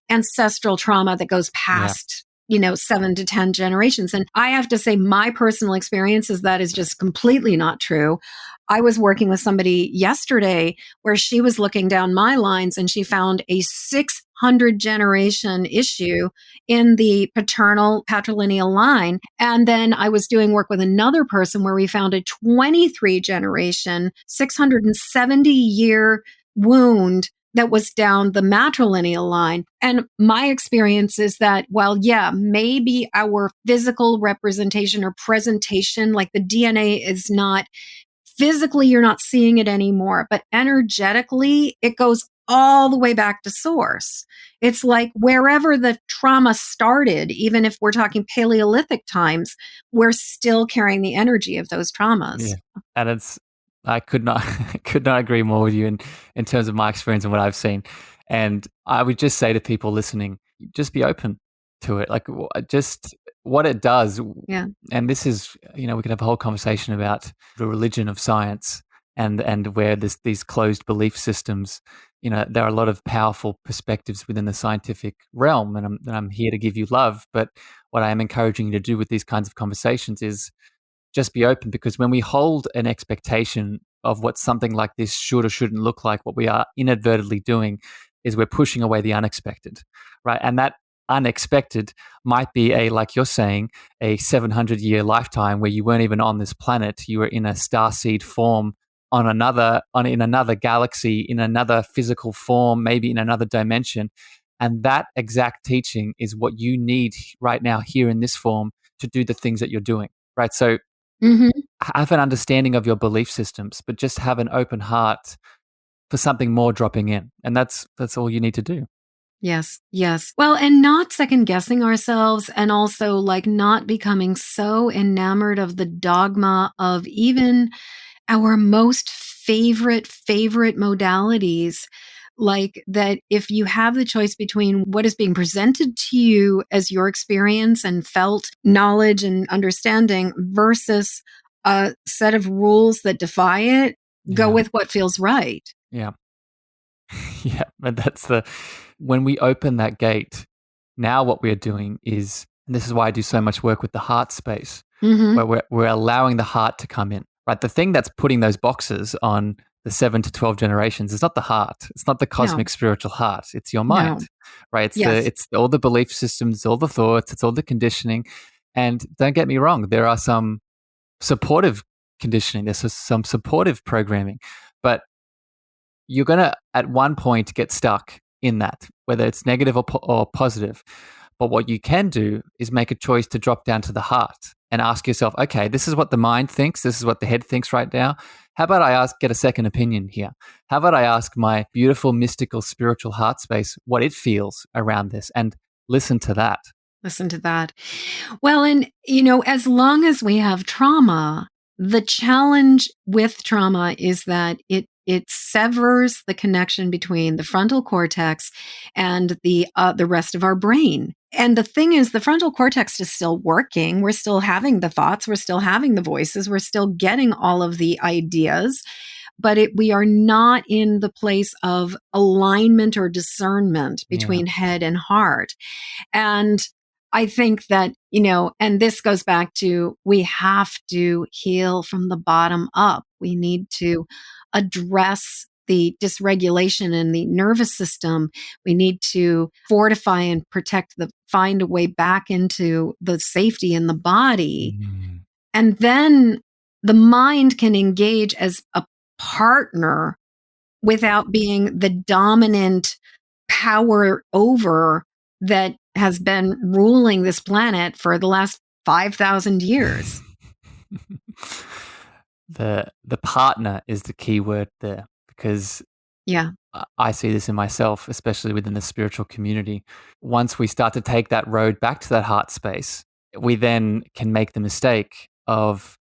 ancestral trauma that goes past 7 to 10 generations. And I have to say, my personal experience is that is just completely not true. I was working with somebody yesterday where she was looking down my lines and she found a 600 generation issue in the paternal patrilineal line. And then I was doing work with another person where we found a 23 generation, 670-year wound that was down the matrilineal line. And my experience is that while, maybe our physical representation or presentation, like the DNA is not physically, you're not seeing it anymore, but energetically, it goes all the way back to source. It's like wherever the trauma started, even if we're talking Paleolithic times, we're still carrying the energy of those traumas. Yeah. And I could not could not agree more with you in terms of my experience and what I've seen. And I would just say to people listening, just be open to it. Like just what it does. Yeah. And this is, we could have a whole conversation about the religion of science and where these closed belief systems, there are a lot of powerful perspectives within the scientific realm, and I'm here to give you love. But what I am encouraging you to do with these kinds of conversations is just be open, because when we hold an expectation of what something like this should or shouldn't look like, what we are inadvertently doing is we're pushing away the unexpected, right? And that unexpected might be like you're saying, a 700-year lifetime where you weren't even on this planet. You were in a starseed form in another galaxy, in another physical form, maybe in another dimension. And that exact teaching is what you need right now here in this form to do the things that you're doing, right? So have an understanding of your belief systems, but just have an open heart for something more dropping in. And that's all you need to do. Yes. Yes. Well, and not second guessing ourselves, and also like not becoming so enamored of the dogma of even our most favorite modalities. Like that, if you have the choice between what is being presented to you as your experience and felt knowledge and understanding versus a set of rules that defy it, go with what feels right. Yeah. Yeah. And when we open that gate, now what we're doing is, and this is why I do so much work with the heart space, where we're allowing the heart to come in, right? The thing that's putting those boxes on the 7 to 12 generations is not the heart. It's not the cosmic spiritual heart. It's your mind, right? It's all the belief systems, all the thoughts, it's all the conditioning. And don't get me wrong, there are some supportive conditioning. There's some supportive programming, but you're going to at one point get stuck in that, whether it's negative or positive. But what you can do is make a choice to drop down to the heart and ask yourself, okay, this is what the mind thinks. This is what the head thinks right now. How about I get a second opinion here? How about I ask my beautiful, mystical, spiritual heart space what it feels around this, and listen to that. Listen to that. Well, and, as long as we have trauma, the challenge with trauma is that it severs the connection between the frontal cortex and the rest of our brain. And the thing is, the frontal cortex is still working. We're still having the thoughts. We're still having the voices. We're still getting all of the ideas. but we are not in the place of alignment or discernment Yeah. between head and heart. And I think that, and this goes back to, we have to heal from the bottom up. We need to address the dysregulation in the nervous system. We need to fortify and protect find a way back into the safety in the body. Mm. And then the mind can engage as a partner without being the dominant power over that has been ruling this planet for the last 5,000 years. The partner is the key word there, because Yeah. I see this in myself, especially within the spiritual community. Once we start to take that road back to that heart space, we then can make the mistake of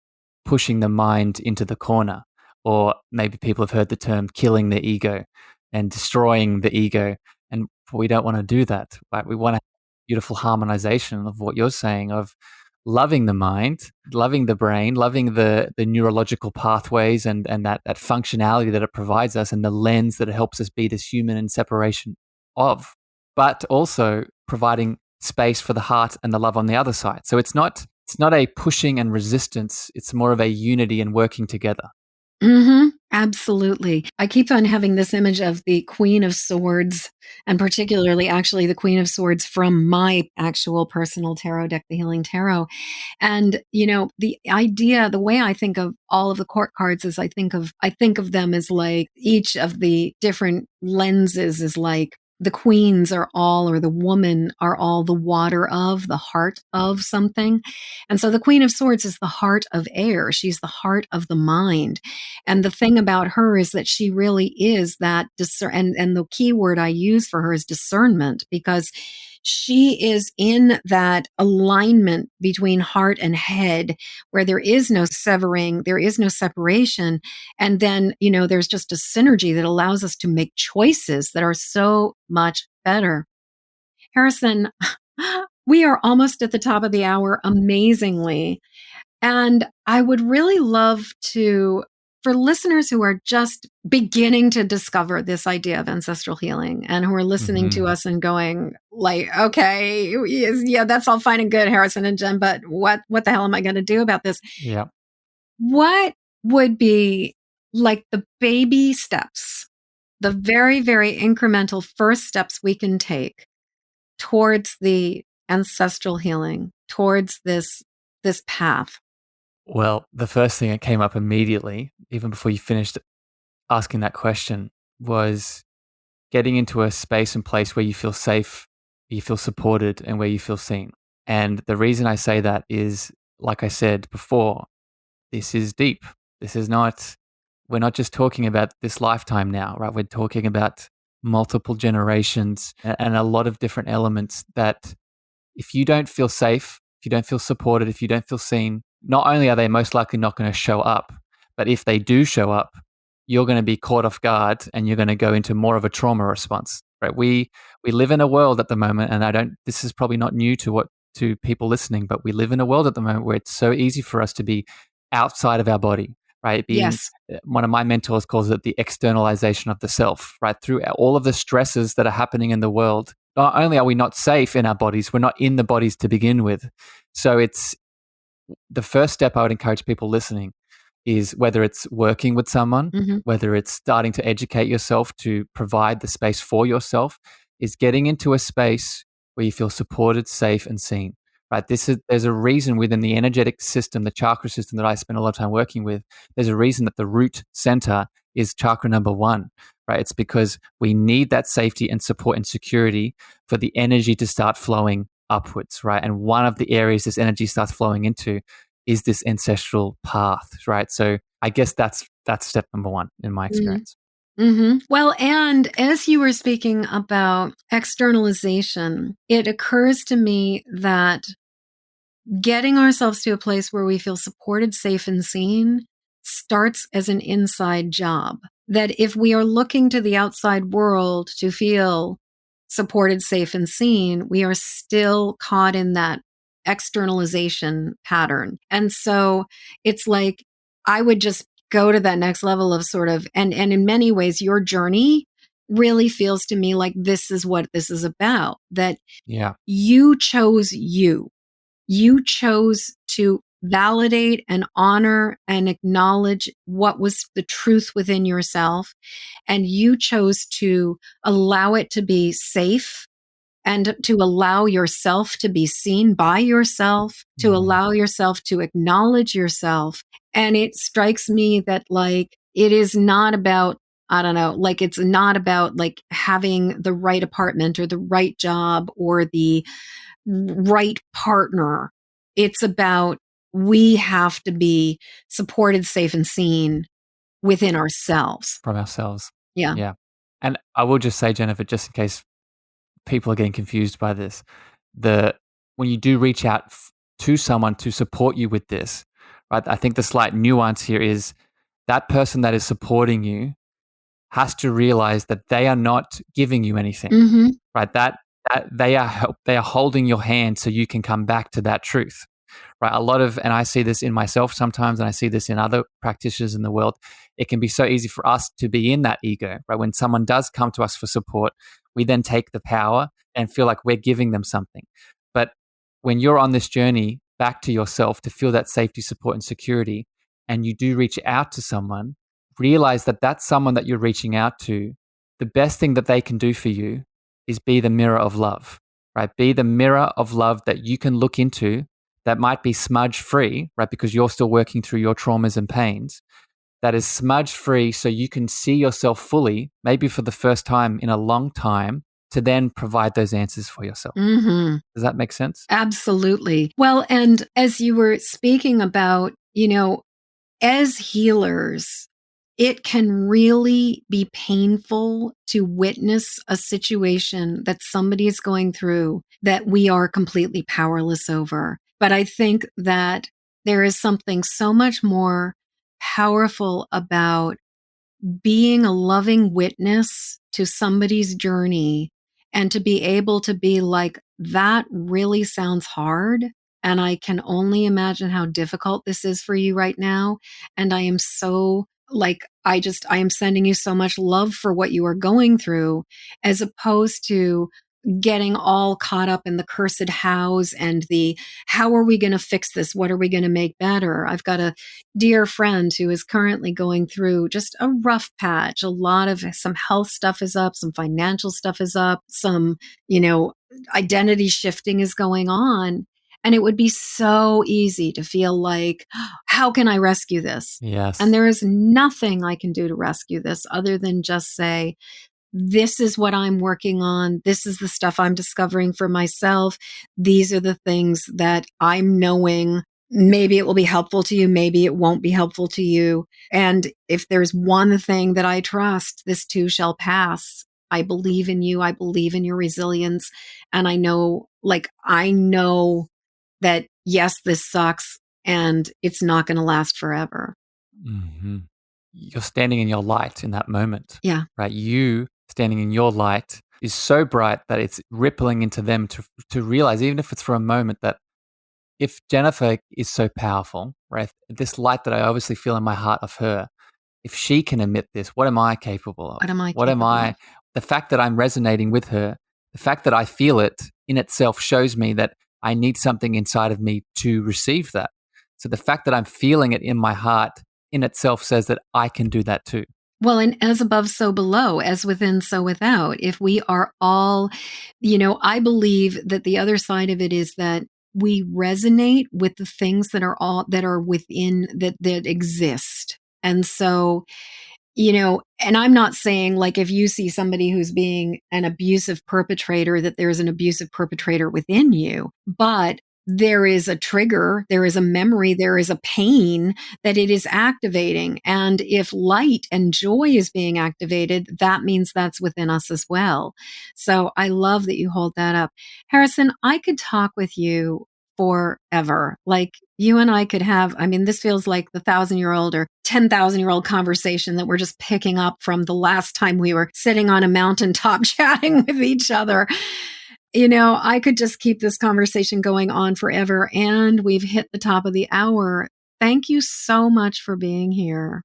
pushing the mind into the corner. Or maybe people have heard the term killing the ego and destroying the ego. And we don't want to do that. Right? We want to have beautiful harmonization of what you're saying, of loving the mind, loving the brain, loving the neurological pathways and that functionality that it provides us and the lens that it helps us be this human in separation of, but also providing space for the heart and the love on the other side. So it's not a pushing and resistance. It's more of a unity and working together. Absolutely. I keep on having this image of the Queen of Swords, and particularly actually the Queen of Swords from my actual personal tarot deck, the Healing Tarot. And, the idea, the way I think of all of the court cards is I think of them as like each of the different lenses is like the queens are all, or the woman are all the water of, the heart of something. And so the Queen of Swords is the heart of air. She's the heart of the mind. And the thing about her is that she really is that and the key word I use for her is discernment, because she is in that alignment between heart and head where there is no severing, there is no separation. And then, there's just a synergy that allows us to make choices that are so much better. Harrison, we are almost at the top of the hour, amazingly. And I would really love for listeners who are just beginning to discover this idea of ancestral healing and who are listening to us and going like, okay, yeah, that's all fine and good, Harrison and Jen, but what the hell am I going to do about this? Yeah. What would be like the baby steps, the very, very incremental first steps we can take towards the ancestral healing, towards this path? Well, the first thing that came up immediately, even before you finished asking that question, was getting into a space and place where you feel safe, you feel supported, and where you feel seen. And the reason I say that is, like I said before, this is deep. This is not, we're not just talking about this lifetime now, right? We're talking about multiple generations and a lot of different elements that if you don't feel safe, if you don't feel supported, if you don't feel seen, not only are they most likely not going to show up, but if they do show up, you're going to be caught off guard and you're going to go into more of a trauma response. Right? We live in a world at the moment, and this is probably not new to people listening, but we live in a world at the moment where it's so easy for us to be outside of our body, right? Being Yes. one of my mentors calls it the externalization of the self, right? Through all of the stresses that are happening in the world, not only are we not safe in our bodies, we're not in the bodies to begin with. So it's the first step I would encourage people listening is, whether it's working with someone, whether it's starting to educate yourself to provide the space for yourself, is getting into a space where you feel supported, safe, and seen. Right? There's a reason within the energetic system, the chakra system that I spend a lot of time working with. There's a reason that the root center is chakra number 1. Right? It's because we need that safety and support and security for the energy to start flowing upwards. Right? And one of the areas this energy starts flowing into is this ancestral path, right? So I guess that's step number 1 in my experience. Well, and as you were speaking about externalization, it occurs to me that getting ourselves to a place where we feel supported, safe, and seen starts as an inside job. That if we are looking to the outside world to feel supported, safe, and seen, we are still caught in that externalization pattern. And so it's like, I would just go to that next level of sort of, and in many ways, your journey really feels to me like this is what this is about, that Yeah. you chose you. You chose to validate and honor and acknowledge what was the truth within yourself. And you chose to allow it to be safe and to allow yourself to be seen by yourself, to Mm. allow yourself to acknowledge yourself. And it strikes me that, like, it is not about, I don't know, like, it's not about like having the right apartment or the right job or the right partner. It's about, we have to be supported, safe, and seen within ourselves. From ourselves. Yeah. Yeah. And I will just say, Jennifer, just in case people are getting confused by this, the when you do reach out to someone to support you with this, right? I think the slight nuance here is that person that is supporting you has to realize that they are not giving you anything, Mm-hmm. right? That they are holding your hand so you can come back to that truth, right? A lot of, and I see this in myself sometimes, and I see this in other practitioners in the world. It can be so easy for us to be in that ego, right? When someone does come to us for support, we then take the power and feel like we're giving them something. But when you're on this journey back to yourself to feel that safety, support, and security, and you do reach out to someone, realize that that's someone that you're reaching out to. The best thing that they can do for you is be the mirror of love, right? Be the mirror of love that you can look into, that might be smudge free, right? Because you're still working through your traumas and pains, that is smudge free so you can see yourself fully, maybe for the first time in a long time, to then provide those answers for yourself. Mm-hmm. Does that make sense? Absolutely. Well, and as you were speaking about, as healers, it can really be painful to witness a situation that somebody is going through that we are completely powerless over. But I think that there is something so much more powerful about being a loving witness to somebody's journey, and to be able to be like, that really sounds hard. And I can only imagine how difficult this is for you right now. And I am so like, I am sending you so much love for what you are going through, as opposed to getting all caught up in the cursed hows and the, how are we going to fix this? What are we going to make better? I've got a dear friend who is currently going through just a rough patch. A lot of, some health stuff is up, some financial stuff is up, some, identity shifting is going on. And it would be so easy to feel like, how can I rescue this? And Yes. there is nothing I can do to rescue this other than just say, this is what I'm working on. This is the stuff I'm discovering for myself. These are the things that I'm knowing. Maybe it will be helpful to you. Maybe it won't be helpful to you. And if there's one thing that I trust, this too shall pass. I believe in you. I believe in your resilience. And I know that, yes, this sucks and it's not going to last forever. Hmm. You're standing in your light in that moment, Yeah. right? You standing in your light is so bright that it's rippling into them to realize, even if it's for a moment, that if Jennifer is so powerful, right? This light that I obviously feel in my heart of her, if she can emit this, what am I capable What of? am I What am capable I? of? The fact that I'm resonating with her, the fact that I feel it in itself shows me that I need something inside of me to receive that. So the fact that I'm feeling it in my heart in itself says that I can do that too. Well, and as above, so below, as within, so without. If we are all, I believe that the other side of it is that we resonate with the things that are within, that exist. And so, and I'm not saying, like, if you see somebody who's being an abusive perpetrator, that there's an abusive perpetrator within you, but there is a trigger, there is a memory, there is a pain that it is activating. And if light and joy is being activated, that means that's within us as well. So I love that you hold that up. Harrison, I could talk with you forever. Like, you and I could have, I mean, this feels like the 1,000-year-old or 10,000-year-old conversation that we're just picking up from the last time we were sitting on a mountaintop chatting with each other. I could just keep this conversation going on forever, and we've hit the top of the hour. Thank you so much for being here.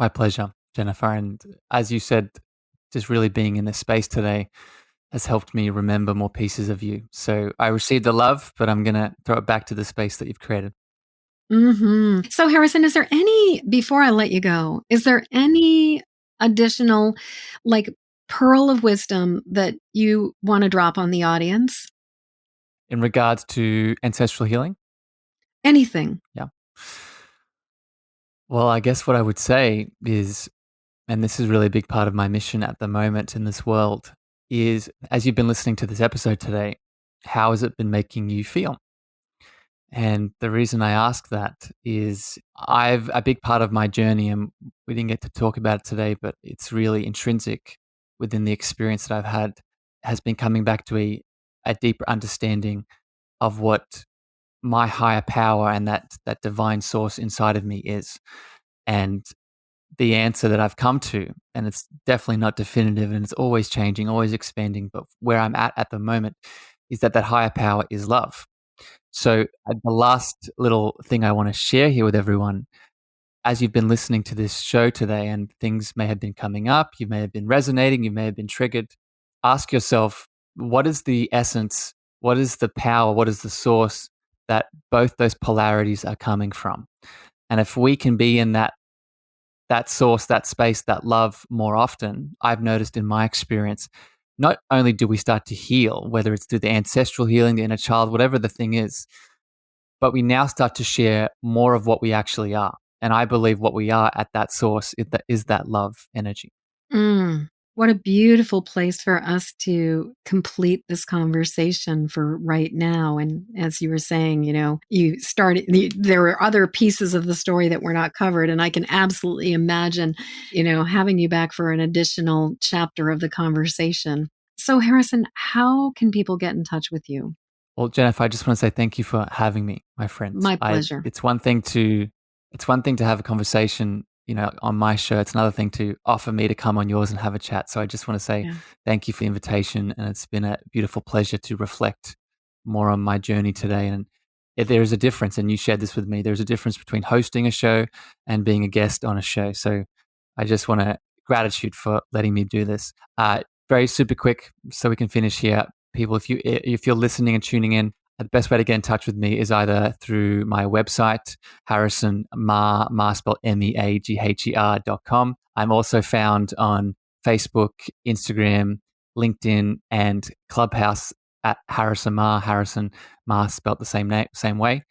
My pleasure, Jennifer. And as you said, just really being in this space today has helped me remember more pieces of you. So I received the love, but I'm going to throw it back to the space that you've created. So, Harrison, is there any, before I let you go, is there any additional, like, pearl of wisdom that you want to drop on the audience? In regards to ancestral healing, Anything. yeah. Well, I guess what I would say is, and this is really a big part of my mission at the moment in this world, is as you've been listening to this episode today, how has it been making you feel? And the reason I ask that is I've a big part of my journey, and we didn't get to talk about it today, but it's really intrinsic within the experience that I've had, has been coming back to a deeper understanding of what my higher power and that divine source inside of me is. And the answer that I've come to, and it's definitely not definitive and it's always changing, always expanding, but where I'm at the moment is that higher power is love. So the last little thing I want to share here with everyone, as you've been listening to this show today and things may have been coming up, you may have been resonating, you may have been triggered, ask yourself, what is the essence? What is the power? What is the source that both those polarities are coming from? And if we can be in that source, that space, that love more often, I've noticed in my experience, not only do we start to heal, whether it's through the ancestral healing, the inner child, whatever the thing is, but we now start to share more of what we actually are. And I believe what we are at that source is that love energy. Mm, what a beautiful place for us to complete this conversation for right now. And as you were saying, there were other pieces of the story that were not covered. And I can absolutely imagine, having you back for an additional chapter of the conversation. So, Harrison, how can people get in touch with you? Well, Jennifer, I just want to say thank you for having me, my friend. My pleasure. It's one thing to have a conversation, on my show. It's another thing to offer me to come on yours and have a chat. So I just want to say Yeah. thank you for the invitation, and it's been a beautiful pleasure to reflect more on my journey today. And if there is a difference, and you shared this with me, there's a difference between hosting a show and being a guest on a show. So I just want to gratitude for letting me do this. Very super quick, so we can finish here. People, if you're listening and tuning in, the best way to get in touch with me is either through my website, Harrison Ma spelled MEAGHER.com. I'm also found on Facebook, Instagram, LinkedIn, and Clubhouse at Harrison Ma spelled the same way.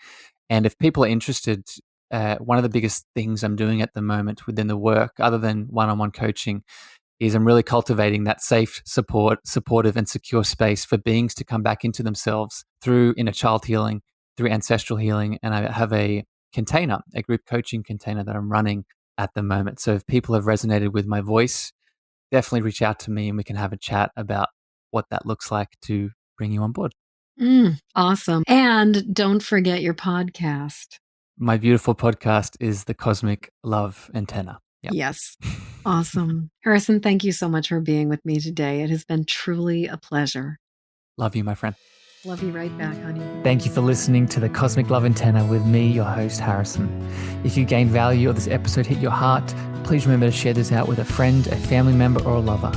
And if people are interested, one of the biggest things I'm doing at the moment within the work, other than one-on-one coaching, is I'm really cultivating that safe, supportive, and secure space for beings to come back into themselves through inner child healing, through ancestral healing. And I have a group coaching container that I'm running at the moment. So if people have resonated with my voice, definitely reach out to me and we can have a chat about what that looks like to bring you on board. Awesome. And don't forget your podcast. My beautiful podcast is the Cosmic Love Antenna. Yep. Yes. Awesome. Harrison, thank you so much for being with me today. It has been truly a pleasure. Love you, my friend. Love you right back, honey. Thank you for listening to the Cosmic Love Antenna with me, your host, Harrison. If you gained value or this episode hit your heart, please remember to share this out with a friend, a family member, or a lover.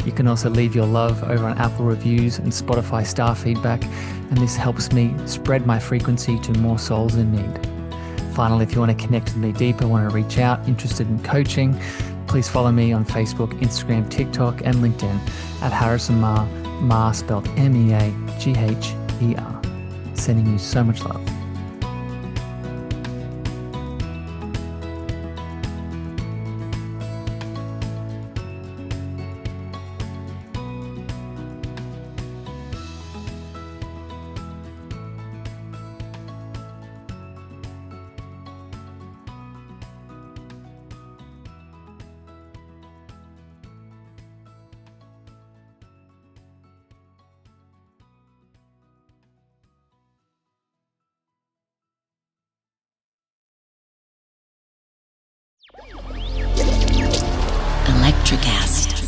You can also leave your love over on Apple reviews and Spotify star feedback, and this helps me spread my frequency to more souls in need. Finally, if you want to connect with me deeper, want to reach out, interested in coaching, please follow me on Facebook, Instagram, TikTok, and LinkedIn at Harrison Ma spelled MEAGHER. Sending you so much love. Electricast.